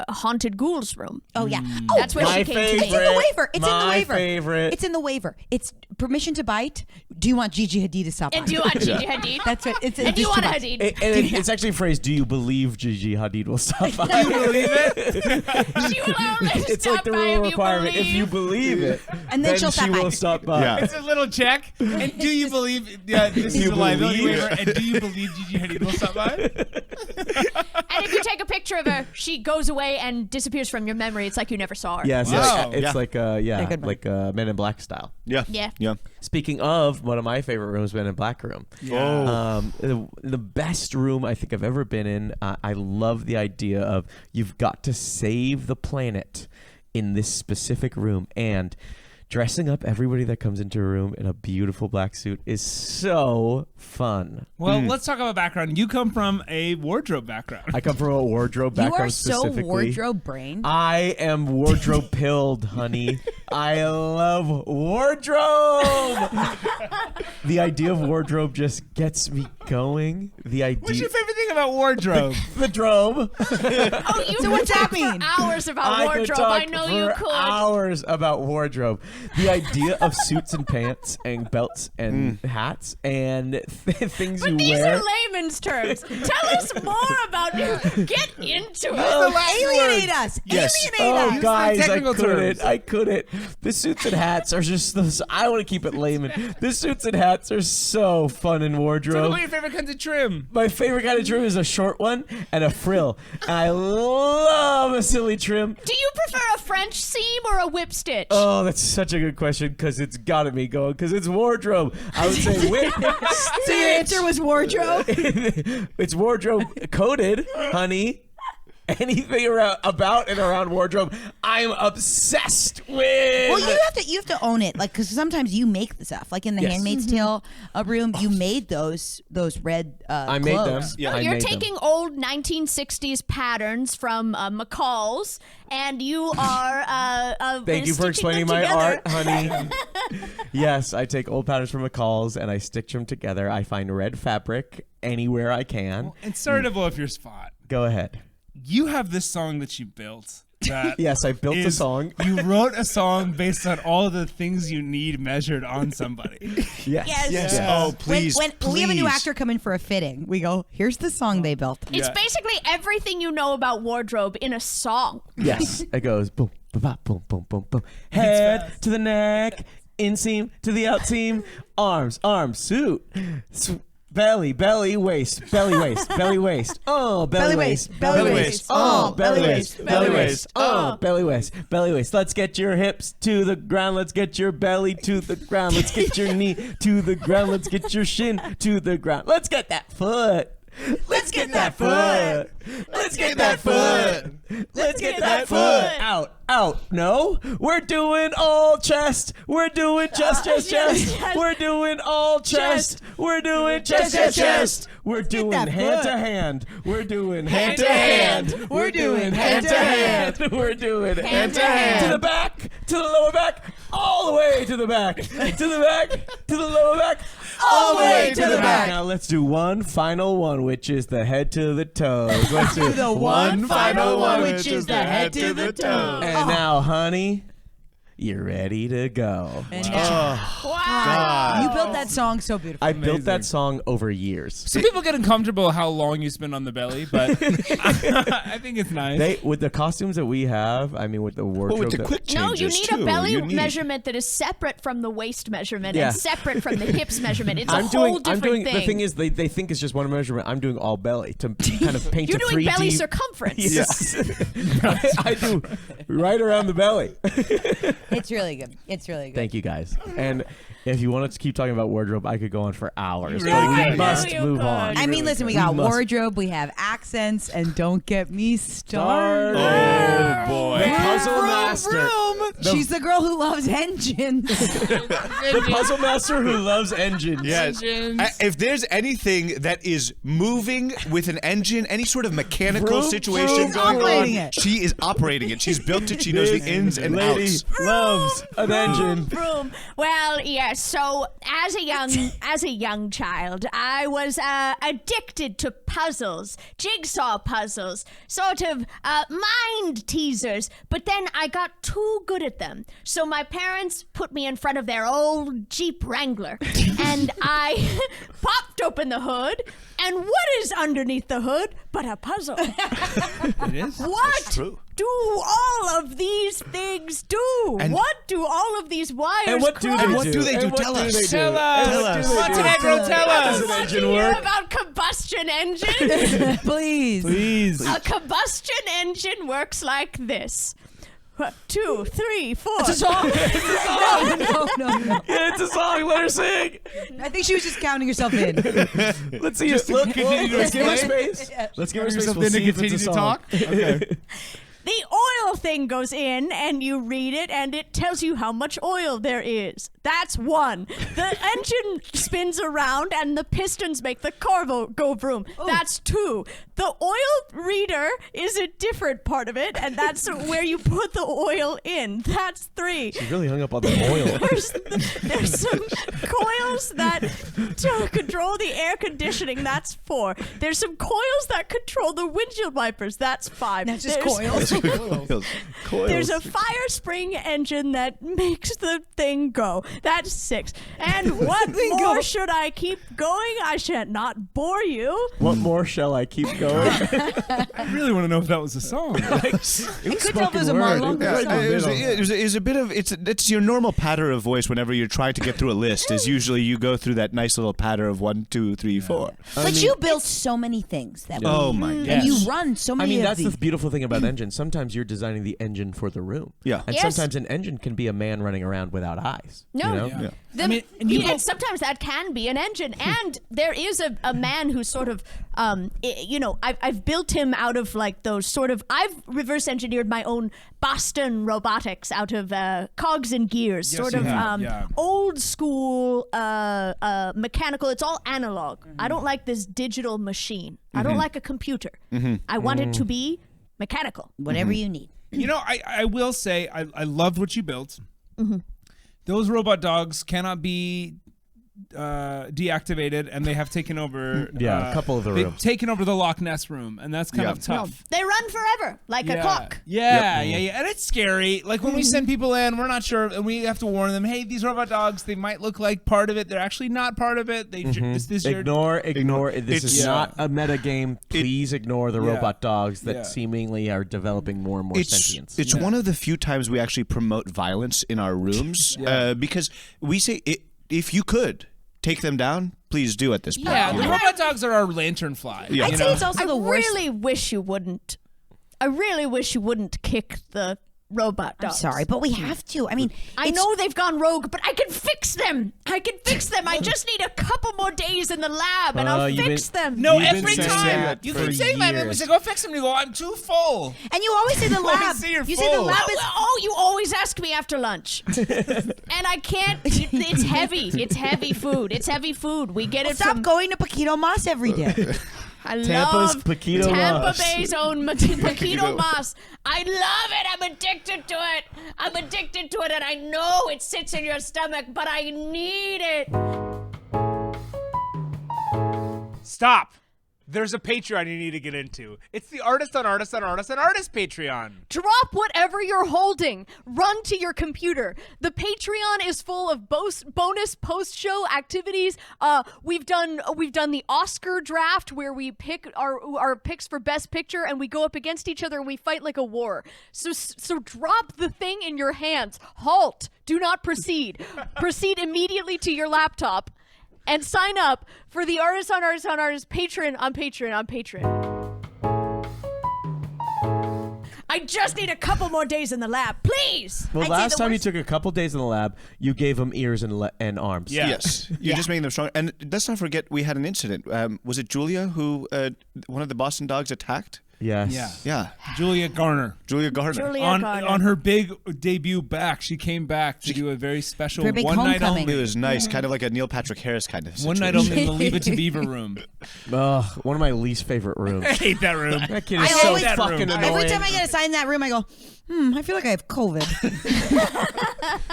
haunted ghouls room. Oh yeah. That's where My she came It's to in me. the waiver. It's in the My waiver. favorite. It's in the waiver. It's permission to bite. Do you want Gigi Hadid to stop? And by? do you want Gigi Hadid? That's right. It's And do you just want too a much. Hadid? It's actually a phrase. Do you believe Gigi Hadid will stop by? Do you believe it? Do you allow me to It's stop like the by rule if you requirement. If you believe it, And then she'll she stop by. will stop by. Yeah. It's a little check. And do you believe? Yeah, this is You a liability believe? waiver. And do you believe Gigi Hadid will stop by? And if you take a picture of her, she goes away and disappears from your memory. It's like you never saw her. Yes, Wow. yes. It's Yeah. like good one. like Men in Black style. Yeah. Yeah. Yeah. Speaking of one of my favorite rooms, Men in Black room. The best room I think I've ever been in. I love the idea of you've got to save the planet in this specific room, and dressing up everybody that comes into a room in a beautiful black suit is so fun. Well, let's talk about background. You come from a wardrobe background. I come from a wardrobe You background are so specifically. wardrobe brain. I am wardrobe pilled, honey. I love wardrobe. The idea of wardrobe just gets me going. The What's idea, your favorite thing about wardrobe? the drobe. Oh, you So could what's talk that mean? for hours about I wardrobe. could talk I know you for could. hours about wardrobe. The idea of suits and pants and belts and hats and things But you these wear. are layman's terms. Tell us more about you. Get into it. Alienate us. Yes. Alienate Oh, us. guys, I technical couldn't. terms. I couldn't. The suits and hats are just. I want to keep it layman. The suits and hats are so fun in Tell me wardrobe. what your favorite kinds of trim. My favorite kind of trim is a short one and a frill. I love a silly trim. Do you prefer a French seam or a whip stitch? Oh, that's such a good question because it's got me going because it's wardrobe. I would say whip The stitch. answer was wardrobe. It's wardrobe coated, honey. Anything about and around wardrobe, I'm obsessed with. Well, you have to own it, like, because sometimes you make the stuff, like in the Yes. Handmaid's Tale room. You made those red. I made them. clothes. Yeah. Oh, I you're made them. taking old 1960s patterns from McCall's, and you are. Thank you for stitching explaining them my together. art, honey. Yes, I take old patterns from McCall's and I stitch them together. I find red fabric anywhere I can. And sorry to blow up your spot. Go ahead. You have this song that you built. That Yes, I built the is- song. You wrote a song based on all the things you need measured on somebody. Yes. Yes. Oh, please. When we have a new please. actor come in for a fitting, we go, "Here's the song they built." It's Yeah. basically everything you know about wardrobe in a song. Yes. It goes boom, boom, bop, boom, boom, boom, boom. Head to the neck, inseam to the outseam, arms, suit. Belly, waist, belly, waist, belly, waist. Oh, belly, waist, belly, waist. Oh, belly, waist, belly, waist. Oh, belly, waist, belly, waist. Let's get your hips to the ground. Let's get your belly to the ground. Let's get your knee to the ground. Let's get your shin to the ground. Let's get that foot. Let's get that foot. Let's get that foot. Let's get that foot. Out. No, we're doing all chest. We're doing chest. We're doing all chest. We're doing chest. We're doing that hand foot. to hand. We're doing Hand to hand. We're doing hand to hand. We're doing hand to hand. To the back. To the lower back. all the way to the back, to the back, to the lower back, all the way to the back. Now let's do one final one, which is the head to the toes. Let's do The one final one, which is the head to the toes. And now, honey, you're ready to go. And you built that song so beautiful. I built that song over years. Some people get uncomfortable how long you spend on the belly, but I think it's nice. With the costumes that we have, I mean, with the wardrobe. Well, with the that- quick No, you changes, need too. a belly You need- measurement that is separate from the waist measurement Yeah. and separate from the hips measurement. It's a I'm whole doing. different thing. The thing is, they think it's just one measurement. I'm doing all belly to kind of paint You're a doing 3D. belly circumference. Yes, I do right around the belly. It's really good. It's really good. Thank you guys. And if you want us to keep talking about wardrobe, I could go on for hours. You But really we could. must I know you move could. on. I mean, listen, we We got must- wardrobe, we have accents, and don't get me started. Oh boy. The puzzle Vroom, master. vroom. She's the girl who loves engines. The puzzle master who loves engines. Yes. Engines. If there's anything that is moving with an engine, any sort of mechanical Vroom, situation vroom, going operating on, it. she is operating it. She's built it. She knows the ins and Lady outs. loves an engine. Vroom. Well, yes. So as a young child, I was addicted to puzzles, jigsaw puzzles, sort of mind teasers. But then I got too good at them, so my parents put me in front of their old Jeep Wrangler, and I popped open the hood. And what is underneath the hood but a puzzle? It is. What true. do all of these things do? And- what do all of these wires And what do cross? they And what do? do they do? And what Tell do us. they do? Tell us. Tell us. Montenegro, tell How does us. an engine You hear work? about combustion engine? Please. Please. A combustion engine works like this. 2, 3, 4. It's a song. No. Yeah, it's a song. Let her sing. I think she was just counting herself in. Let's see. Look, continue to let's give her explain. space. Let's give her space. Yourself We'll in to see if continue it's a to song. talk. Okay. The oil thing goes in, and you read it, and it tells you how much oil there is. That's 1. The engine spins around, and the pistons make the car go vroom. That's 2. The oil reader is a different part of it, and that's where you put the oil in. That's 3. She's really hung up on the oil. There's some coils that to control the air conditioning. That's 4. There's some coils that control the windshield wipers. That's 5. That's just There's- coils. Coils. There's a fire spring engine that makes the thing go. That's 6. And what more should I keep going? I shan't not bore you. What more shall I keep going? I really want to know if that was a song. I could tell if it was a monologue. Yeah, or a song. it was a bit of it's your normal patter of voice whenever you're trying to get through a list. Is usually you go through that nice little patter of 1, 2, 3, 4. But you built so many things that Oh we, my and Yes. you run so I many mean, of that's these. the beautiful thing about engines. Sometimes you're designing the engine for the room. Yeah. And Yes. sometimes an engine can be a man running around without eyes. No. You know? Yeah. The- I mean, and you and sometimes that can be an engine, and there is a man who sort of, I've built him out of like those sort of. I've reverse engineered my own Boston Robotics out of cogs and gears, Yes, sort you of have, yeah. old school mechanical. It's all analog. I don't like this digital machine. I don't like a computer. I want it to be mechanical. Whatever you need. You know, I will say I loved what you built. Those robot dogs cannot be deactivated, and they have taken over. Yeah, a couple of the they've rooms. taken over the Loch Ness room, and that's kind Yeah. of tough. They run forever, like a clock. Yeah, and it's scary. Like when we send people in, we're not sure, and we have to warn them. Hey, these robot dogs, they might look like part of it. They're actually not part of it. They this year. Ignore. This is It's- not a meta game. Please ignore the Yeah. robot dogs that Yeah. seemingly are developing more and more sentience. It's one of the few times we actually promote violence in our rooms because we say if you could take them down, please do at this point. Yeah, you the know? robot dogs are our lantern fly. Yeah. I'd you say know? it's also I the worst. really wish you wouldn't. I really wish you wouldn't kick the robot I'm dogs. sorry, but we have to. I mean, I it's- know they've gone rogue, but I can fix them. I just need a couple more days in the lab, and I'll you've fix been- them. No, You've been every saying time that you for keep saying that, and we years. say go fix them. And you go, I'm too full. And you always say the always lab. say you're You say the full. lab is. You always ask me after lunch, and I can't. It's heavy. It's heavy food. It's heavy food. We get it Stop from. going to Paquito Mas every day. I Tampa's love Paquito Tampa Mas. Bay's own Paquito Mas. I love it. I'm addicted to it. I'm addicted to it, and I know it sits in your stomach, but I need it. Stop. There's a Patreon you need to get into. It's the Artist on Artist on Artist on Artist Patreon. Drop whatever you're holding. Run to your computer. The Patreon is full of bonus post-show activities. We've done the Oscar draft where we pick our picks for Best Picture and we go up against each other and we fight like a war. So drop the thing in your hands. Halt. Do not proceed. Proceed immediately to your laptop. And sign up for the Artist on Artist on Artist Patreon on Patreon. I just need a couple more days in the lab, please. Well, I'd say last the time you worst- took a couple days in the lab, you gave them ears and arms. Yeah. Yes, you're just making them stronger. And let's not forget, we had an incident. Was it Julia who one of the Boston dogs attacked? Yes. Yeah. Yeah, Julia Garner. Julia Garner. Julia On Garner. her big debut back, she came back to do a very special For a big one night homecoming. only. It was nice, kind of like a Neil Patrick Harris kind of One situation. night only in the Leave It to Beaver room. Ugh, one of my least favorite rooms. I hate that room. That kid I is so always- fucking annoying. Every time I get assigned in that room, I go, I feel like I have COVID.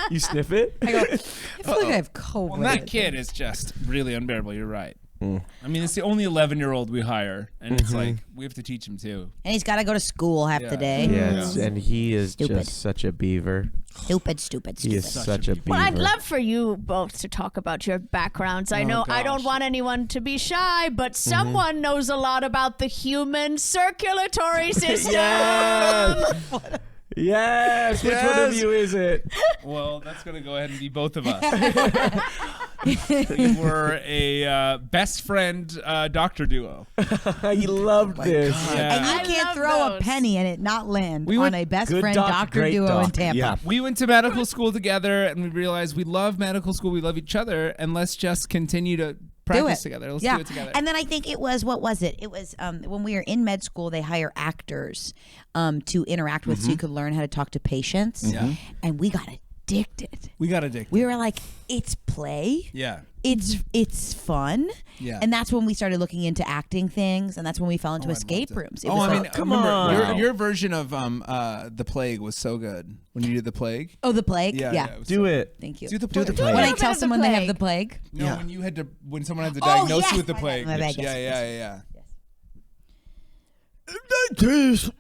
You sniff it? I go, I feel like I have COVID. Well, that kid is just really unbearable. You're right. I mean, it's the only 11-year-old we hire, and it's like we have to teach him too. And he's got to go to school half the day. Yes, and he is Stupid. just such a beaver. Stupid. He is such a beaver. Well, I'd love for you both to talk about your backgrounds. I know I don't gosh. want anyone to be shy, but someone knows a lot about the human circulatory system. Yes! Yes! Which one of you is it? Well, that's going to go ahead and be both of us. We're a best friend doctor duo. I loved this. Yeah. And you I can't love throw those. a penny and it not land We on went- a best Good friend doc, doctor great duo doc. in Tampa. Yeah. We went to medical school together, and we realized we love medical school. We love each other, and let's just continue to practice together. Let's do it together. And then I think it was, what was it? It was when we were in med school, they hire actors to interact with so you could learn how to talk to patients. Yeah. And we got addicted. we got addicted. We were like, it's play. Yeah. It's fun. Yeah. And that's when we started looking into acting things, and that's when we fell into I escape loved it. rooms. It Oh, was I mean, like, come remember, on. Your version of The Plague was so good. When you did The Plague. oh, the plague? Yeah. Yeah. was Do so- it. Thank you. Do the Plague. the Do Plague. When a I little tell bit of the someone they have plague. the plague. No, Yeah. when someone had to Oh, diagnose yes, you with the my plague. bad, yes, yeah, yes, yeah.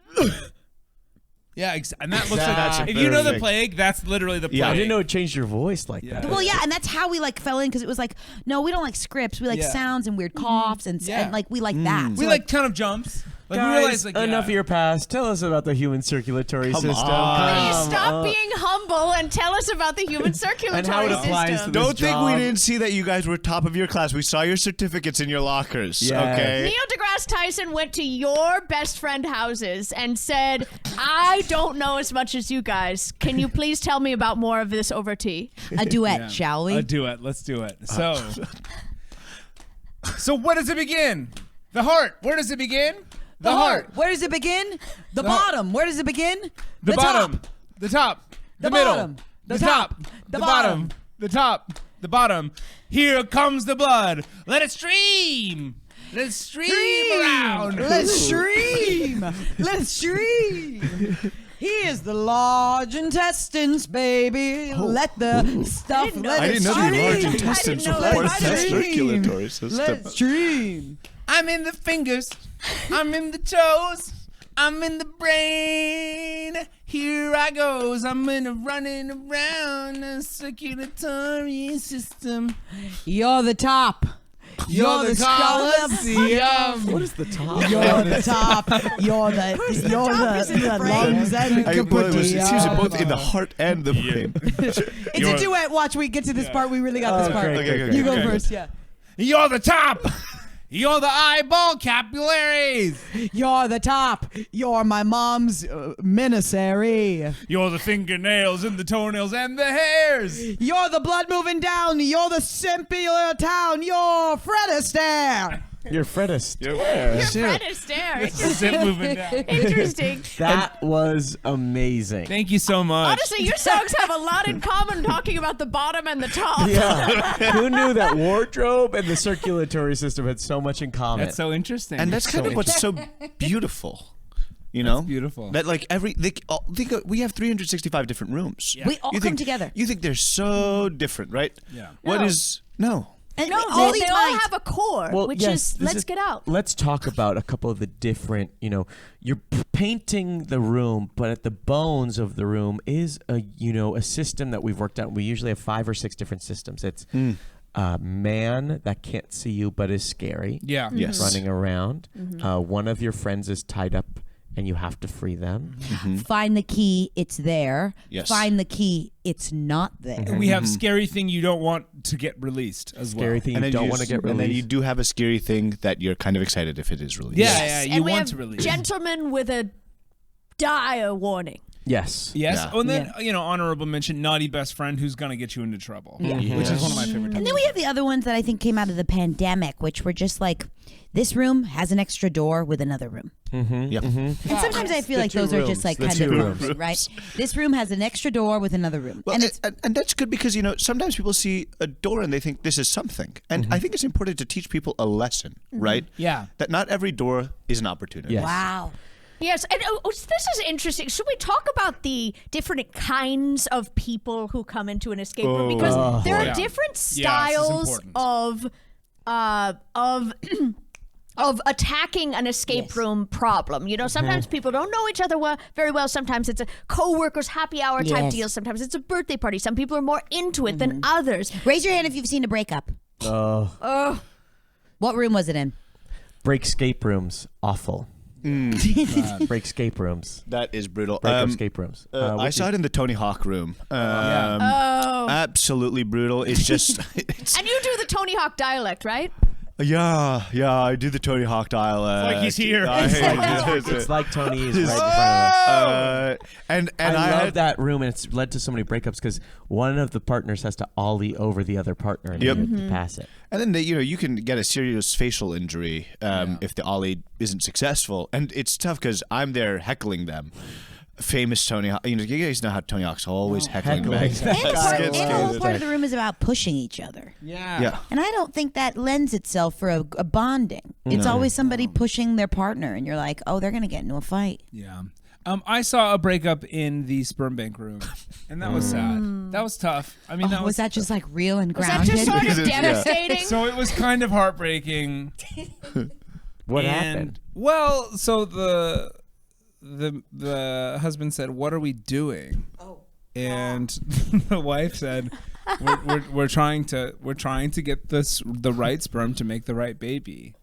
Yeah, and that looks That's like if you know the perfect. plague, that's literally the plague. Yeah. I didn't know it changed your voice like Yeah. that. Well, yeah, and that's how we like fell in, because it was like, no, we don't like scripts. We like Yeah. sounds and weird coughs and, Yeah. and like we like that. We So, like ton of jumps. Like we Guys, realized, like enough of your past. Tell us about the human circulatory Come system. on. Please Come stop on. being humble and tell us about the human circulatory And how it applies system. to this Don't think we job. didn't see that you guys were top of your class. We saw your certificates in your lockers. Yes. Okay. Neil deGrasse Tyson went to your best friend houses and said, I don't know as much as you guys. Can you please tell me about more of this over tea? a duet, shall we? A duet. Let's do it. So where does it begin? The heart. Where does it begin? The heart. Where does it begin? The bottom. Where does it begin? The bottom. top. The top. The middle. bottom. The The top. top. The The bottom. bottom. The top. The bottom. Here comes the blood. Let it stream. Let it stream around. Let's stream. Let's stream. Here's the large intestines, baby. Let the stuff let I it didn't know the large stream. intestines know were that part of the either. circulatory system. Let's stream. I'm in the fingers. I'm in the toes. I'm in the brain. Here I goes. I'm in a running around the circulatory system. You're the top. You're the Colosseum. What is the top? You're the top. You're the lungs and Well, it seems caput. both in the heart and the brain. It's a duet. Watch, we get to this part. We really got this part. okay, You go okay. first, yeah. You're the top. You're the eyeball capillaries. You're the top. You're my mom's minissary. You're the fingernails and the toenails and the hairs. You're the blood moving down. You're the simple town. You're Fred Astaire. Your Fred Astaire. Your Fred Astaire. Zip moving down. Interesting. That was amazing. Thank you so much. Honestly, your songs have a lot in common talking about the bottom and the top. Yeah. Who knew that wardrobe and the circulatory system had so much in common? That's so interesting. And that's kind of what's so beautiful. You know, beautiful. That like we have 365 different rooms. Yeah. We all come together. You think they're so different, right? Yeah. What is no? And No, all these they all minds- have a core, Well, which yes, is this let's get out. Let's talk about a couple of the different, you're painting the room, but at the bones of the room is a system that we've worked out. We usually have 5 or 6 different systems. It's a man that can't see you but is scary. Yeah. Yes. Running around. One of your friends is tied up and you have to free them. Find the key, it's there. Yes. Find the key, it's not there. We have scary thing you don't want to get released as well. Scary thing you don't want to get And then you released. do have a scary thing that you're kind of excited if it is released. Yeah, Yes. yeah. And You we want have to release. Gentlemen with a dire warning. Yes. Yes. Yeah. Oh, and then honorable mention, naughty best friend who's gonna get you into trouble. Which is one of my favorite. And then we have the other ones that I think came out of the pandemic, which were just like, this room has an extra door with another room. Yep. And sometimes I feel The like two those are rooms, just like the kind two of rooms. rooms, right? This room has an extra door with another room. Well, And it's and that's good because sometimes people see a door and they think this is something, and I think it's important to teach people a lesson, right? Yeah. That not every door is an opportunity. Yes. wow. Yes, and this is interesting. Should we talk about the different kinds of people who come into an escape room? Because there are Yeah. different Yeah, this is styles important. of attacking an escape room problem. Sometimes people don't know each other very well. Sometimes it's a coworkers happy hour type Yes. deal. Sometimes it's a birthday party. Some people are more into it than others. Raise your hand if you've seen a breakup. What room was it in? Break escape rooms. Awful. Break escape rooms. That is brutal. Break escape rooms. I saw it in the Tony Hawk room. Absolutely brutal. It's just, And you do the Tony Hawk dialect, right? yeah, I do the Tony Hawk dialect. like he's here. It's like Tony is right in front of us. And I I love had that room, and it's led to so many breakups because one of the partners has to ollie over the other partner and Yep. you have to pass it. And then you can get a serious facial injury if the ollie isn't successful, and it's tough because I'm there heckling them. Famous Tony Hawk. You guys know how Tony Hawk's always heckling them. And the whole part of the room is about pushing each other. Yeah. And I don't think that lends itself for a bonding. It's always somebody pushing their partner, and you're like, oh, they're going to get into a fight. Yeah. I saw a breakup in the sperm bank room, and that was sad. That was tough. I mean, Was that just like real and Was that grounded? just sort of Yeah. devastating? so it was kind of heartbreaking. What And- happened? Well, so the husband said, "What are we doing?" And the wife said, "We're trying to get the right sperm to make the right baby."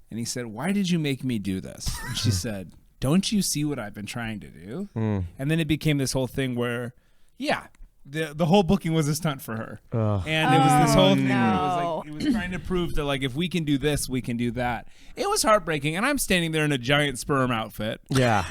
And he said, "Why did you make me do this?" And she said, "Don't you see what I've been trying to do?" And then it became this whole thing where, the whole booking was a stunt for her, and it was this whole thing where it was trying to prove that like if we can do this, we can do that. It was heartbreaking, and I'm standing there in a giant sperm outfit. Yeah.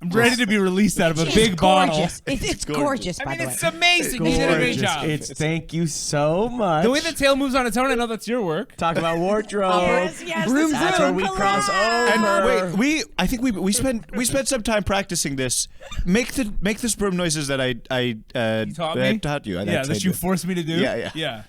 I'm ready to be released out of a It's big bottle. gorgeous. It's gorgeous, by I mean, the way. it's amazing. You did a great job. Thank you so much. The way the tail moves on its own, I know that's your work. Talk about wardrobe. Room That's where we cross over. And wait, I think we spent some time practicing this. Make the sperm noises that I Taught me? taught you. I Yeah, trained that you you. forced me to do. Yeah. yeah.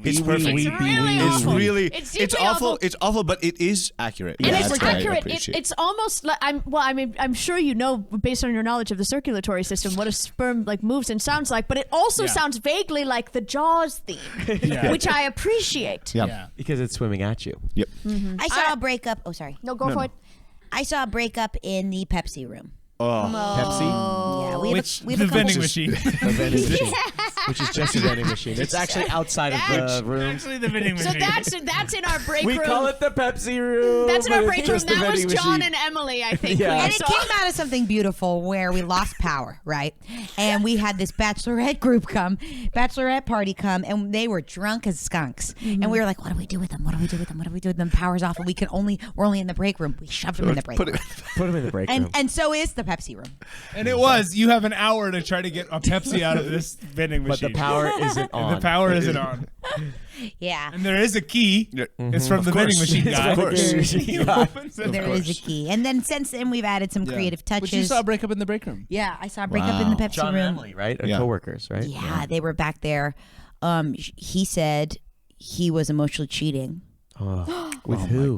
It's perfect. It's really It's awful. really It's it's deeply awful. awful. It's awful, but it is accurate. And Yeah, it's that's what I accurate. appreciate. It's almost like I'm sure you know based on your knowledge of the circulatory system what a sperm like moves and sounds like, but it also Yeah. sounds vaguely like the Jaws theme, Yeah. which I appreciate. Yeah. Yeah. Because it's swimming at you. Yep. I saw a breakup. Oh, sorry. No, go for it. I saw a breakup in the Pepsi room. Pepsi, Yeah, we have Which a, we have the a couple. vending machine. the vending machine, which is just a vending machine. It's actually outside of the room. Actually, the vending So machine. that's in our break We room. call it the Pepsi room. That's in our but break it's room. just the That was vending John machine. and Emily, I think. Yeah. we And it saw. came out of something beautiful where we lost power, right? And we had this Bachelorette party come, and they were drunk as skunks. And we were like, what do we do with them? What do we do with them? What do we do with them? Power's off, and we're only in the break room. We shoved them in the break room. Put him in the break room. And so is the the Pepsi room. And it was. You have an hour to try to get a Pepsi out of this vending But machine. the power isn't on. The power isn't on. Yeah. And there is a key. Yeah. It's from the vending machine guy. Of course. He opens it. There is a key. And then since then, we've added some creative touches. But you saw a breakup in the break room. Yeah, I saw a breakup in the Pepsi John and room. Emily, right? Yeah. Coworkers, right? Yeah, they were back there. He said he was emotionally cheating. With who?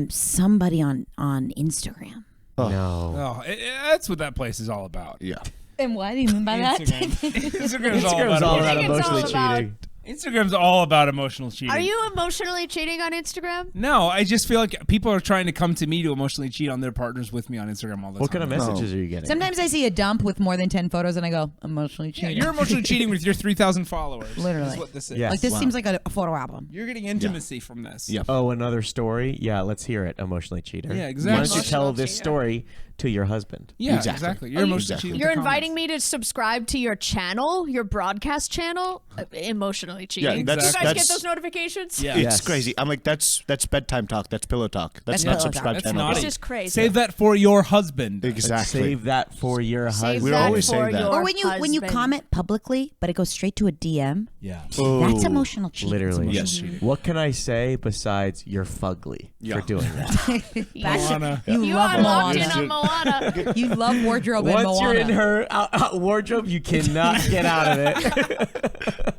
Somebody on Instagram. No. Oh, that's what that place is all about. Yeah. And what do you mean by that? Instagram's all Instagram's about all emotional. about think it's all emotionally about- cheating. Instagram's all about emotional cheating. Are you emotionally cheating on Instagram? No, I just feel like people are trying to come to me to emotionally cheat on their partners with me on Instagram all the What time. kind of messages are you getting? Sometimes I see a dump with more than 10 photos and I go, emotionally Yeah, cheating. you're emotionally cheating with your 3,000 followers. Literally. Is what this is. Yes. Like, this Wow. seems like a photo album. You're getting intimacy from this. Yeah. Oh, another story? Yeah, let's hear it. Emotionally cheater. Yeah, Why exactly. don't you tell Emotional this cheater. story to your husband? Yeah, Exactly. exactly. You're emotionally cheating. with You're the inviting comments. me to subscribe to your channel, your broadcast channel? Emotionally cheating. that's- Do you guys get that's- those notifications? Yeah. It's Yes. crazy. I'm like, that's bedtime talk. That's pillow talk. That's That's not pillow talk. subscribe That's channel. naughty. This is crazy. Save that for your husband. Exactly. Save that for your Save husband. We're that always for saying that. your Or when you husband. comment publicly, but it goes straight to a DM, Yeah. that's emotional cheating. Literally. Yes. What can I say besides you're fugly for doing that? Moana. You love are locked Moana. in on Moana. You love wardrobe and Once Moana. you're in her wardrobe, you cannot get out of it.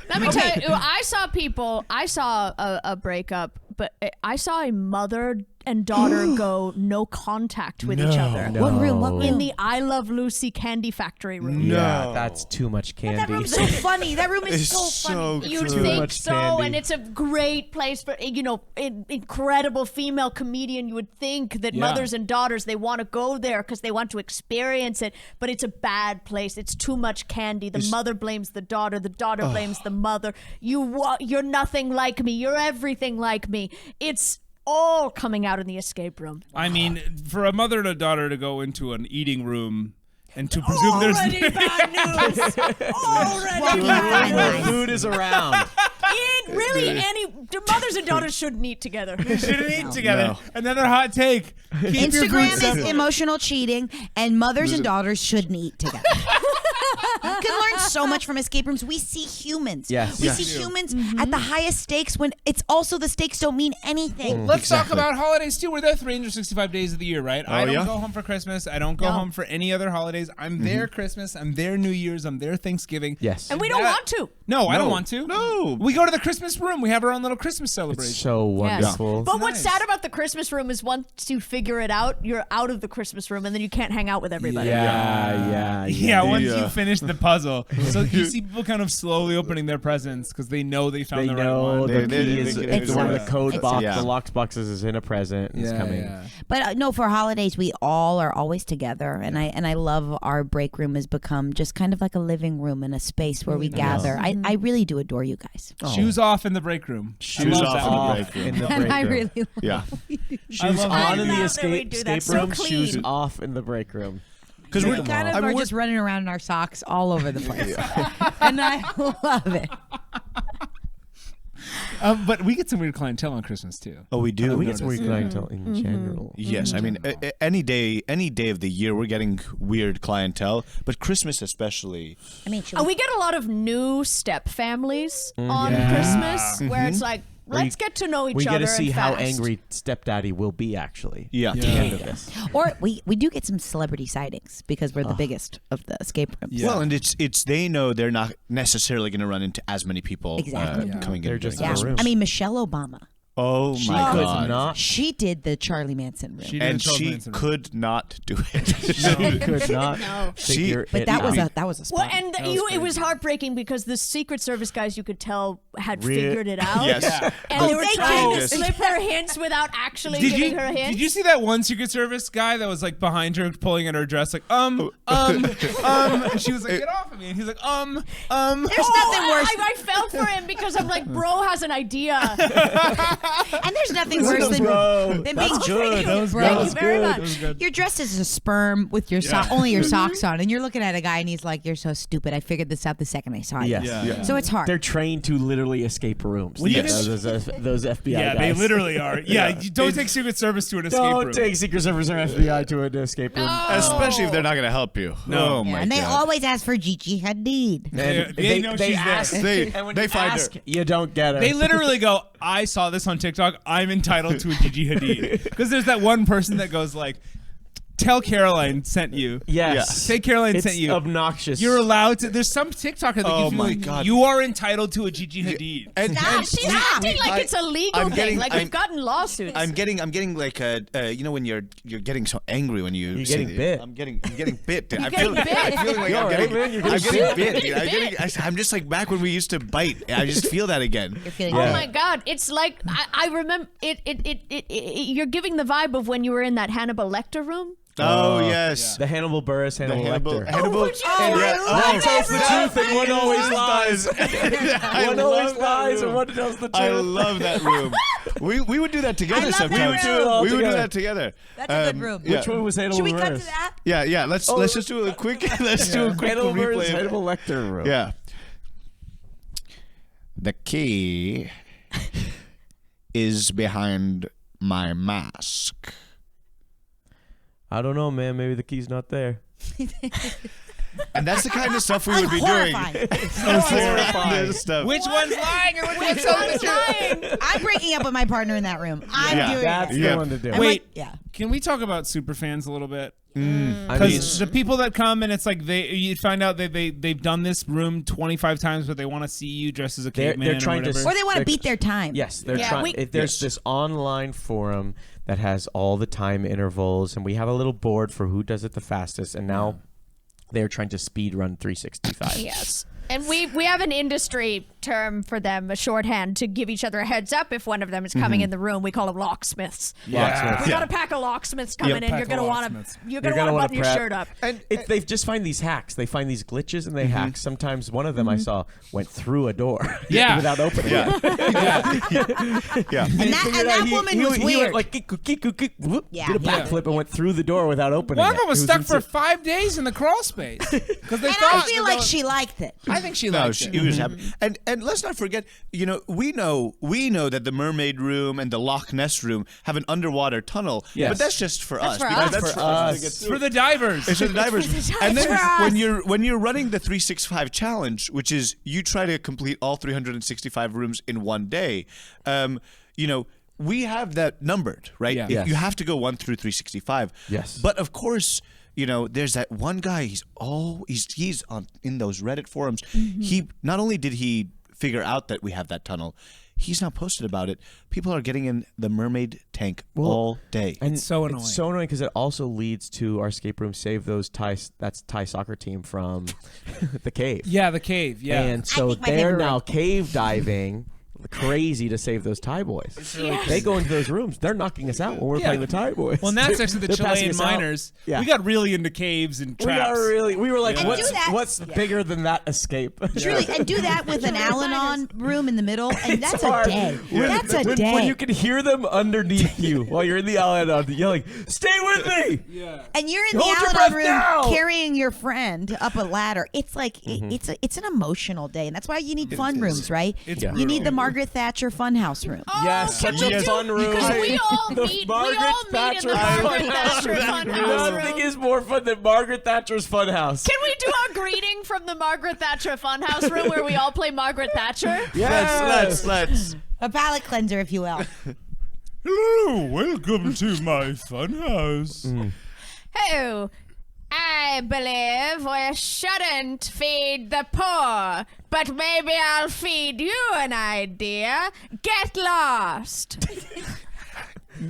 Let me tell you, I saw a breakup, but I saw a mother and daughter go no contact with each other. No. What room? What No. room? In the I Love Lucy candy factory room. Yeah, that's too much candy. That room's so funny. That room is It's so funny. You'd true. think much so, candy. and it's a great place for incredible female comedian. You would think that Yeah. mothers and daughters, they want to go there because they want to experience it, but it's a bad place. It's too much candy. The mother blames the daughter blames the mother. You're nothing like me. You're everything like me. It's all coming out in the escape room. I mean, for a mother and a daughter to go into an eating room and to presume there's Already bad news. Already Walking bad fine news. line. Food is around. The mothers and daughters shouldn't eat together. shouldn't eat together. No. Another hot take. Keep your food Instagram is separate. emotional cheating, and mothers and daughters shouldn't eat together. You can learn so much from escape rooms. We see humans. Yes. We Yes. see humans at the highest stakes when it's also the stakes don't mean anything. Let's talk about holidays too. We're there 365 days of the year, right? I don't yeah? go home for Christmas. I don't go No. home for any other holidays. I'm there Christmas. I'm there New Year's. I'm there Thanksgiving. Yes. And we don't want to. No, I don't want to. No. We go to the Christmas room. We have our own little Christmas celebration. It's so wonderful. But what's nice. sad about the Christmas room is once you figure it out, you're out of the Christmas room and then you can't hang out with everybody. Yeah. Yeah, once Yeah. you finish the puzzle. So you see people kind of slowly opening their presents because they know they found They the right know one. the They- key is it's one of the right. code box, yeah. the locked boxes is in a present. It's coming. But no, for holidays we all are always together, and I love our break room has become just kind of like a living room and a space where we gather. I really do adore you guys. Shoes off in the break room. Shoes I love off that in the one. break room. in the And break I room. really Yeah. Shoes love on that. in I the love that we escape do that. escape So room. clean. Shoes off in the break room. Because we we're kind of I mean, are just running around in our socks all over the place, and I love it. But we get some weird clientele on Christmas too. Oh, we do. We get some weird noticed. clientele in general. Yes, I mean any day of the year we're getting weird clientele, but Christmas especially. I mean, We get a lot of new step families on Yeah. Christmas where it's like, let's get to know each We other. get to see and how fast. angry stepdaddy will be actually. Yeah. At the end of this. or we do get some celebrity sightings because we're the biggest of the escape rooms. Yeah. Well, and it's they know they're not necessarily going to run into as many people Exactly. coming They're in. just during in a Christmas. room. I mean, Michelle Obama. Oh She my could God. not. She did the Charlie Manson room. She did And the Charles she Manson room. could not do it. She could not figure But it that was out. a spot. Well, and it was heartbreaking because the Secret Service guys, you could tell, had Re- figured it out. Yes. And they were thank trying you. to slip her hints without actually Did giving you her hints. did you see that one Secret Service guy that was like behind her pulling at her dress like and she was like, get off of me, and he's like There's nothing worse. I felt for him because I'm like, bro has an idea. And there's nothing worse than bro. being That's good. Thank you, bro. Thank you very much. You're dressed as a sperm with your only your socks on, and you're looking at a guy, and he's like, "You're so stupid. I figured this out the second I saw you." Yes. Yeah. So it's hard. They're trained to literally escape rooms. When you those FBI Yeah, guys. they literally are. Yeah, you don't take Secret Service to an escape Don't room. take Secret Service or FBI to an escape room. Especially if they're not going to help you. No. Oh my and they God. always ask for Gigi Hadid. And They know she's ask, there. and when They you find ask, her. you don't get her. They literally go, I saw this on TikTok. I'm entitled to a Gigi Hadid. Because there's that one person that goes like, tell Caroline sent you. Yes. Say Caroline It's sent you. obnoxious. You're allowed to. There's some TikToker that Oh gives you my like, God. you are entitled to a Gigi Hadid. And, She's acting like it's a legal I'm thing. getting- Like I'm- we've gotten lawsuits. I'm getting like you know when you're getting so angry when you You're say getting bit. I'm getting bit. I'm getting bit? feeling like You I'm all right, getting, man? You're I'm getting getting bit. bit. You're I'm getting getting. I'm just like back when we used to bite. I just feel that again. You're feeling Oh Yeah. my God! It's like I remember it. You're giving the vibe of when you were in that Hannibal Lecter room. Oh yes. the Hannibal Buress, Hannibal Lecter. Hannibal. would you- One tells the truth and one always lies. I One love always that lies and room. one tells the truth. I love that room. We would do that together love that sometimes. room. We would do Together. that together. That's a good room. Yeah. Which one was Hannibal Should we cut Buress? to that? Yeah. Let's just do a quick. Let's do a quick Hannibal Buress, replay. of it. Hannibal Lecter room. Yeah. The key is behind my mask. I don't know, man. Maybe the key's not there. And that's the kind of stuff we would be doing. Horrifying. Horrifying stuff. Which one's lying or which one's lying? I'm breaking up with my partner in that room. I'm Yeah. doing That's it. the Yeah. one to do. I'm Wait. like, yeah. Can we talk about superfans a little bit? I mean, Because the people that come and it's like you find out they've done this room 25 times, but they want to see you dressed as a They're caveman. trying to or whatever. Or they want to beat their time. yes, they're Yeah, trying. There's this online forum that has all the time intervals, and we have a little board for who does it the fastest. And now they're trying to speed run 365. Yes. And we have an industry term for them, a shorthand to give each other a heads up if one of them is coming in the room. We call them locksmiths. Locksmiths. We got a pack of locksmiths coming in. pack You're of gonna want locksmiths. to you're gonna want to button your prep. shirt up. And They just find these hacks. They find these glitches and they hack. Sometimes one of them I saw went through a door Yeah. without opening yeah. it. Yeah. And that woman was he weird. went like whoop, Yeah. did a backflip and went through the door without opening One it. of them was It stuck for insane. 5 days in the crawl space because they And thought. I feel like she liked it. I think she No, liked she it. was happy. And let's not forget, we know that the mermaid room and the Loch Ness room have an underwater tunnel. Yes. But that's just for us. for because us. That's For for us. us. It's for the divers. It's for the divers. And then for us. when you're running the 365 challenge, which is you try to complete all 365 rooms in one day, we have that numbered, right? Yeah. Yes. You have to go 1 through 365. Yes. But of course, there's that one guy. He's on in those Reddit forums. He not only did he figure out that we have that tunnel, he's now posted about it. People are getting in the mermaid tank all day. And It's so annoying. It's so annoying because it also leads to our escape room save those Thai soccer team from the cave. Yeah, the cave. Yeah. And so think my they're favorite now room. cave diving crazy to save those Thai boys. They go into those rooms. They're knocking us out when we're Yeah. playing the Thai boys. well, and that's actually the They're passing Chilean us out. miners. Yeah. We got really into caves and traps. We were like, Yeah. what's, And do that- what's bigger than that escape? Truly, and do that with an Al-Anon room in the middle, and that's hard. a day. When- That's a when, day. When you can hear them underneath you while you're in the Al-Anon yelling, "Stay with me!" Yeah. And you're in the Hold your Al-Anon breath room now. carrying your friend up a ladder. It's like it's an emotional day, and that's why you need fun rooms, right? It's You need the Margaret Thatcher Funhouse room. Yes, can such we a do- fun room. Because we all The meet. We Margaret all meet in the Thatcher Margaret Funhouse. Thatcher Funhouse Nothing room. is more fun than Margaret Thatcher's Funhouse. Can we do a greeting from the Margaret Thatcher Funhouse room where we all play Margaret Thatcher? Yes. Let's. A palate cleanser, if you will. Hello, welcome to my funhouse. Oh, I believe we shouldn't feed the poor, but maybe I'll feed you an idea. Get lost.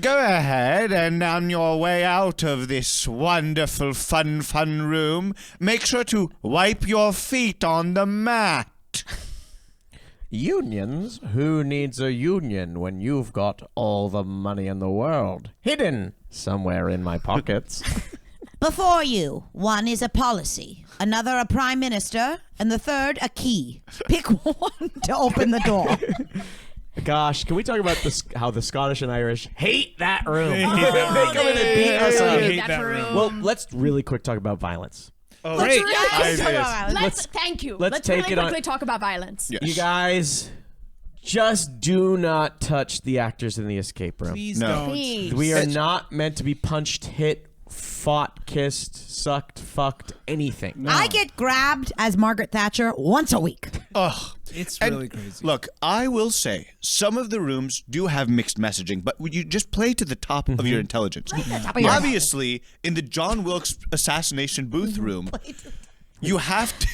Go ahead, and on your way out of this wonderful, fun room, make sure to wipe your feet on the mat. Unions? Who needs a union when you've got all the money in the world hidden somewhere in my pockets? Before you, one is a policy, another a prime minister, and the third a key. Pick one to open the door. Gosh, can we talk about how the Scottish and Irish hate that room? They hate that room. They come in and beat us up. hate that room. Well, let's really quick talk about violence. Oh, Great. Thank you. let's Let's take really it on- quickly talk about violence. Yes. You guys, just do not touch the actors in the escape room. Please No. don't. Please. We are not meant to be punched, hit, fought, kissed, sucked, fucked, anything. I get grabbed as Margaret Thatcher once a week. Ugh. It's And really crazy. Look, I will say some of the rooms do have mixed messaging, but would you just play to the top of your intelligence? Obviously, in the John Wilkes assassination booth room, you have to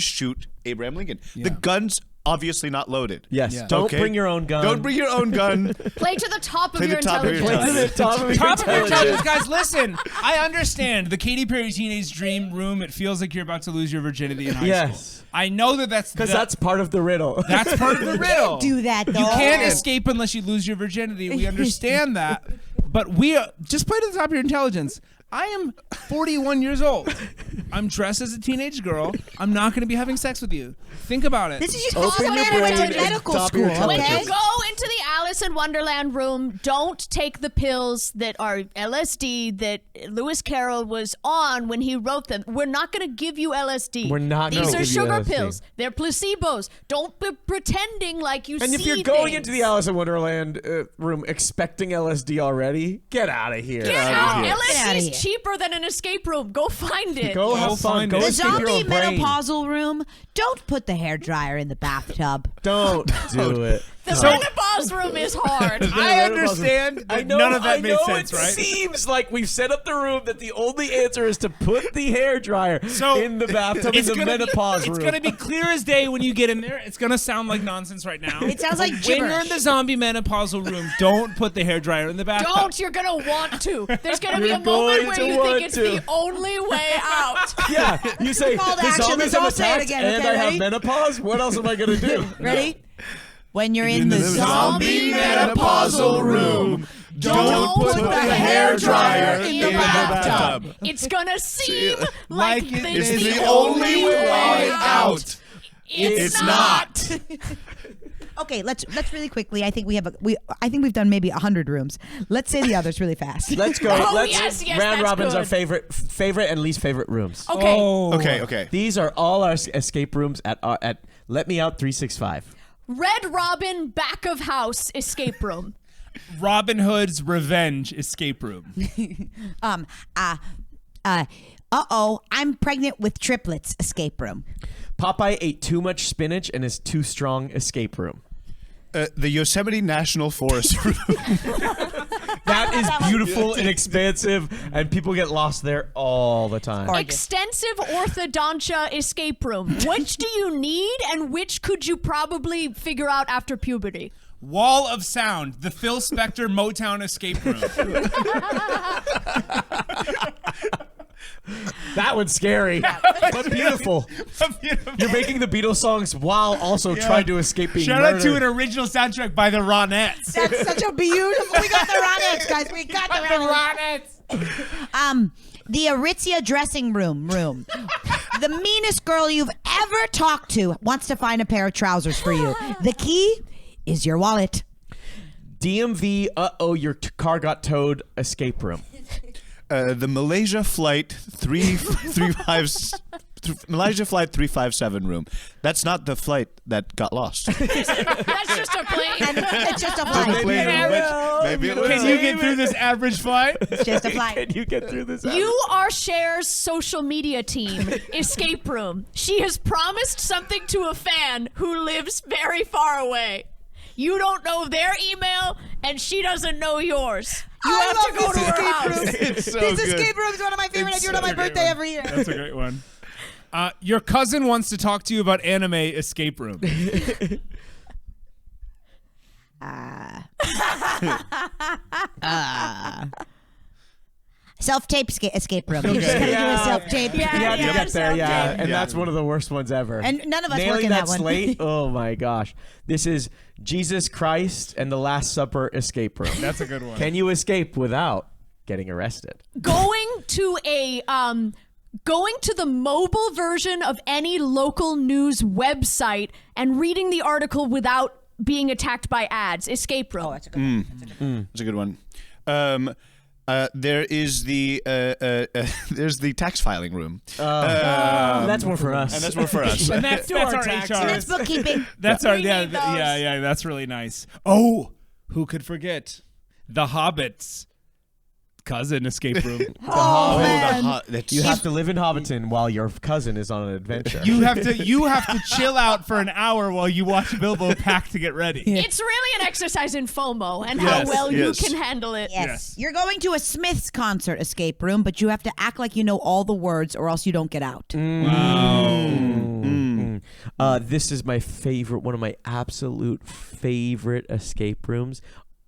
shoot Abraham Lincoln. The gun's obviously not loaded. Yes. Yeah. Don't Okay? bring your own gun. Don't bring your own gun. Play to the top of Play the your top of your intelligence. Play to the top of your Top of your intelligence. intelligence, guys, listen. I understand the Katy Perry teenage dream room. It feels like you're about to lose your virginity in high Yes. school. I know that's Because that's part of the riddle. that's part of the riddle. Do that, though. You can't escape unless you lose your virginity. We understand that, but just play to the top of your intelligence. I am 41 years old. I'm dressed as a teenage girl. I'm not going to be having sex with you. Think about it. This is just Open also your man who went brain to and medical top your school, When okay? you go into the Alice in Wonderland room, don't take the pills that are LSD that Lewis Carroll was on when he wrote them. We're not going to give you LSD. We're not gonna These are give you sugar LSD. pills. They're placebos. Don't be pretending like you And see if you're going things. into the Alice in Wonderland room expecting LSD already, get out of here. Get out. Get outta LSD's here. cheaper than an escape room. Go find it. Go have fun. find Go it. The escape your zombie own brain. menopausal room, don't put the hairdryer in the bathtub. Don't do it. The menopause room is hard. I understand. I That know, none of that I made know sense, it right? seems like we've set up the room that the only answer is to put the hairdryer in the bathtub in the menopause room. It's gonna be clear as day when you get in there. It's gonna sound like nonsense right now. It sounds like when you're in gibberish. the zombie menopausal room, don't put the hairdryer in the bathtub. Don't. You're going to want to. There's going to be You're a moment going where to you want think it's to. the only way out. Yeah, you say Call to the action. zombies Let's have all say it attacked again, and okay, I have ready? menopause. What else am I gonna do? Ready? When you're in the zombie menopausal room, Don't put the hairdryer in the bathtub. It's going to seem like it's it's the only way out. It's not. Okay, let's really quickly. I think we've done maybe 100 rooms. Let's say the others really fast. Let's go. Oh, Let's yes, round that's robins our good. favorite and least favorite rooms. Okay. Oh. Okay. These are all our escape rooms at Let Me Out 365. Red Robin back of house escape room. Robin Hood's Revenge escape room. I'm pregnant with triplets. Escape room. Popeye ate too much spinach and is too strong escape room. The Yosemite National Forest room. That is beautiful and expansive, and people get lost there all the time. Extensive orthodontia escape room. Which do you need and which could you probably figure out after puberty? Wall of Sound, the Phil Spector Motown escape room. That one's scary, but beautiful. You're making the Beatles songs while also trying to escape being Shout murdered. out to an original soundtrack by the Ronettes. That's such a beautiful. We got the Ronettes, guys. We got the Ronettes. The Aritzia dressing room. The meanest girl you've ever talked to wants to find a pair of trousers for you. The key is your wallet. DMV, your car got towed escape room. The Malaysia Flight 357 room. That's not the flight that got lost. That's just a plane. It's just a flight. Maybe it was. Can you get through this average flight? It's just a flight. Can you get through this? You are Cher's social media team escape room. She has promised something to a fan who lives very far away. You don't know their email, and she doesn't know yours. You have to go to her house. It's so This good. escape room is one of my favorite. I do it on my birthday every year. That's a great one. Your cousin wants to talk to you about anime escape room. Self-tape escape room. You're just gonna do a self-tape. You have to get there, yeah. self-tape. And that's one of the worst ones ever. And none of us Nailing work in that one. slate. Oh my gosh. This is Jesus Christ and the Last Supper escape room. That's a good one. Can you escape without getting arrested. Going to the mobile version of any local news website and reading the article without being attacked by ads. Escape room. Oh, that's a good one. That's a good one. There is there's the tax filing room. That's more for us. And that's more for us. And that's our HR. And that's bookkeeping. That's our We need those. yeah. That's really nice. Oh, who could forget the Hobbit's cousin escape room? You have to live in Hobbiton while your cousin is on an adventure. You have to chill out for an hour while you watch Bilbo pack to get ready. It's really an exercise in FOMO and Yes, how well yes. you can handle it. Yes. You're going to a Smith's concert escape room, but you have to act like you know all the words or else you don't get out. This is my favorite, one of my absolute favorite escape rooms.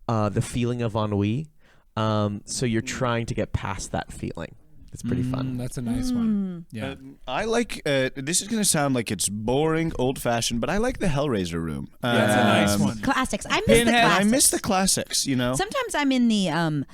The feeling of ennui. So you're trying to get past that feeling. It's pretty fun. That's a nice one. Yeah. I like. This is going to sound like it's boring, old-fashioned, but I like the Hellraiser room. That's a nice one. Classics. I miss the Pinhead. classics. I miss the classics. You know. Sometimes I'm in the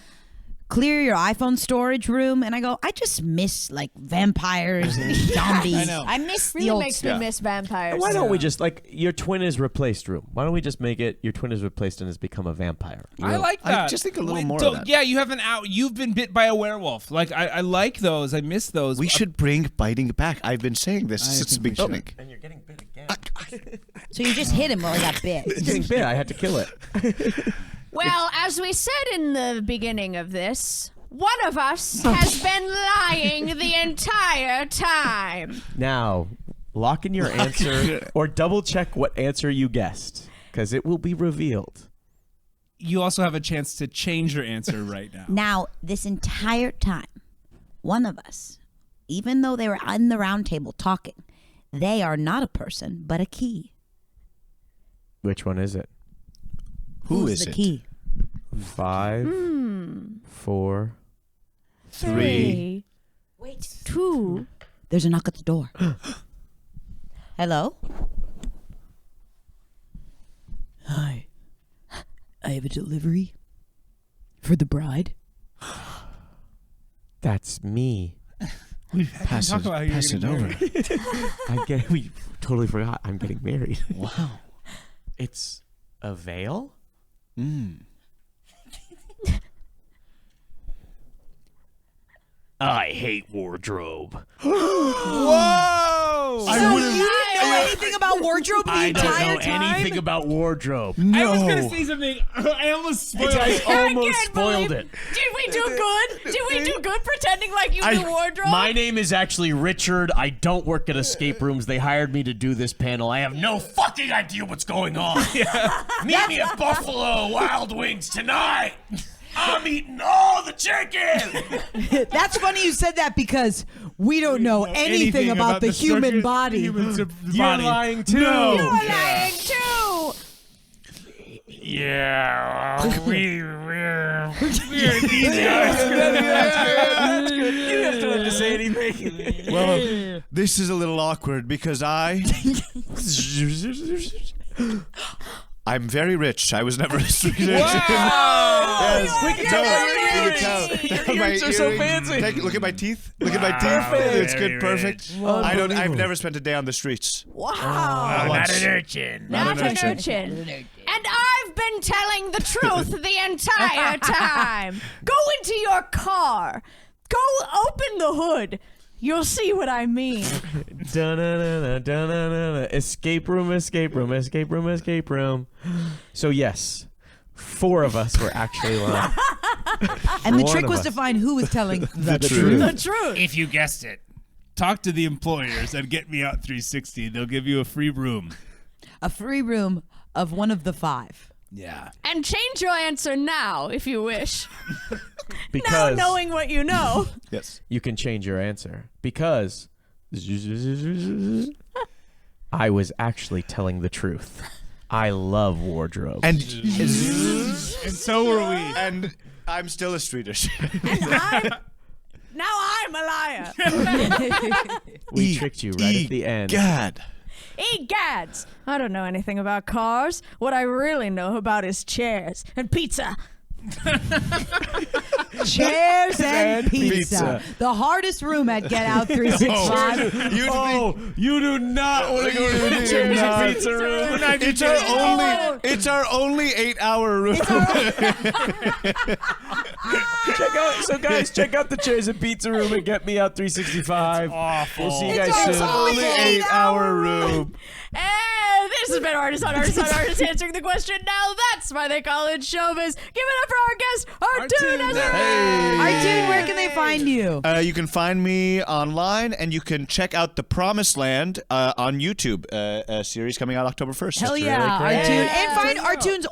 clear your iPhone storage room, and I go, I just miss like vampires and zombies. I know. I miss the Really old makes me miss vampires. Why don't we just, like, your twin is replaced room? Why don't we just make it your twin is replaced and has become a vampire? I like that. I just think a little more So, of that. Yeah, you have you've been bit by a werewolf. Like I like those. I miss those. We should bring biting back. I've been saying this since the think we beginning. And you're getting bit again. So you just hit him while he got bit. It's getting bit. I had to kill it. Well, as we said in the beginning of this, one of us has been lying the entire time. Now, lock in your answer or double check what answer you guessed, because it will be revealed. You also have a chance to change your answer right now. Now, this entire time, one of us, even though they were on the round table talking, they are not a person, but a key. Which one is it? Who Who's is the it? key? 5, 4. 3, Wait. 2. There's a knock at the door. Hello? Hi. I have a delivery for the bride. That's me. Pass Talk about how you're it getting over. married. We totally forgot. I'm getting married. Wow. It's a veil? I hate wardrobe. Whoa! So you didn't know anything about wardrobe the entire time? about wardrobe. I was gonna say something. I almost spoiled it. almost spoiled it. Did we do good? Did we do good pretending like you knew wardrobe? My name is actually Richard. I don't work at escape rooms. They hired me to do this panel. I have no fucking idea what's going on. Meet me at Buffalo Wild Wings tonight. I'm eating all the chicken. That's funny you said that because we don't know anything about the human body. You're lying too. No. You're lying too. Yeah, we're these That's good. You have to have to say anything. Well, this is a little awkward because I'm very rich. I was never a street urchin. Yes, we can tell. Your ears are so fancy. Look at my teeth. Look at my teeth. It's good, perfect. I've never spent a day on the streets. Wow. not an urchin. Not an urchin. And I've been telling the truth the entire time. Go into your car. Go open the hood. You'll see what I mean. Da-na-na-na, da-na-na-na. Escape room, escape room, escape room, escape room. So yes, 4 of us were actually lying. And the One trick of was us. to find who was telling the truth. The truth. If you guessed it, talk to the employers and get me out 360. They'll give you a free room. A free room of one of the 5. Yeah. And change your answer now if you wish. Now Because knowing what you know. Yes. you can change your answer. Because I was actually telling the truth. I love wardrobe. And so were we. and I'm still a street urchin. Now I'm a liar. we tricked you right at the end. God. Egads! I don't know anything about cars. What I really know about is chairs and pizza. Chairs and pizza. The hardest room at Get Out 365. You do not want to go to the chairs and pizza room. It's our only 8-hour room. Check out the chairs and pizza room and Get Me Out 365. Awful. We'll see you guys It's soon. only 8-hour room. And this has been Artist on Artist on Artist answering the question. Now that's why they call it showbiz. Give it up for our guest, Artoun Nazareth. Artoun, where can they find you? You can find me online, and you can check out The Promised Land on YouTube, a series coming out October 1st. Hell yeah, Artoun. And find Artoun's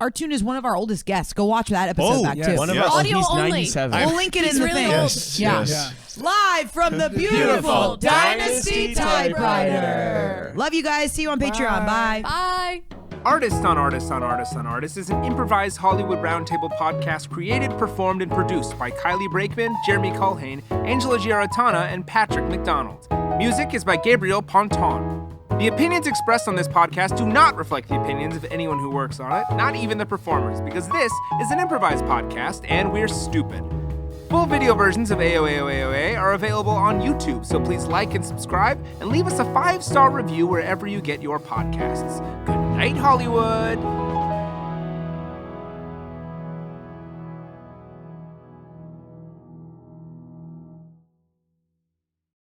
Artoun is one of our oldest guests. Go watch that episode back yes. too. One of Yes. our, Audio he's only. 97. We'll link it in He's the really thing. old. Yes, Yeah. yes. Live from the beautiful Dynasty Typewriter. Love you guys. See you on Patreon. Bye. Bye. Artist on Artist on Artist on Artist is an improvised Hollywood roundtable podcast created, performed, and produced by Kylie Brakeman, Jeremy Culhane, Angela Giarratana, and Patrick McDonald. Music is by Gabriel Ponton. The opinions expressed on this podcast do not reflect the opinions of anyone who works on it, not even the performers, because this is an improvised podcast and we're stupid. Full video versions of AOA are available on YouTube, so please like and subscribe and leave us a 5-star review wherever you get your podcasts. Good night, Hollywood!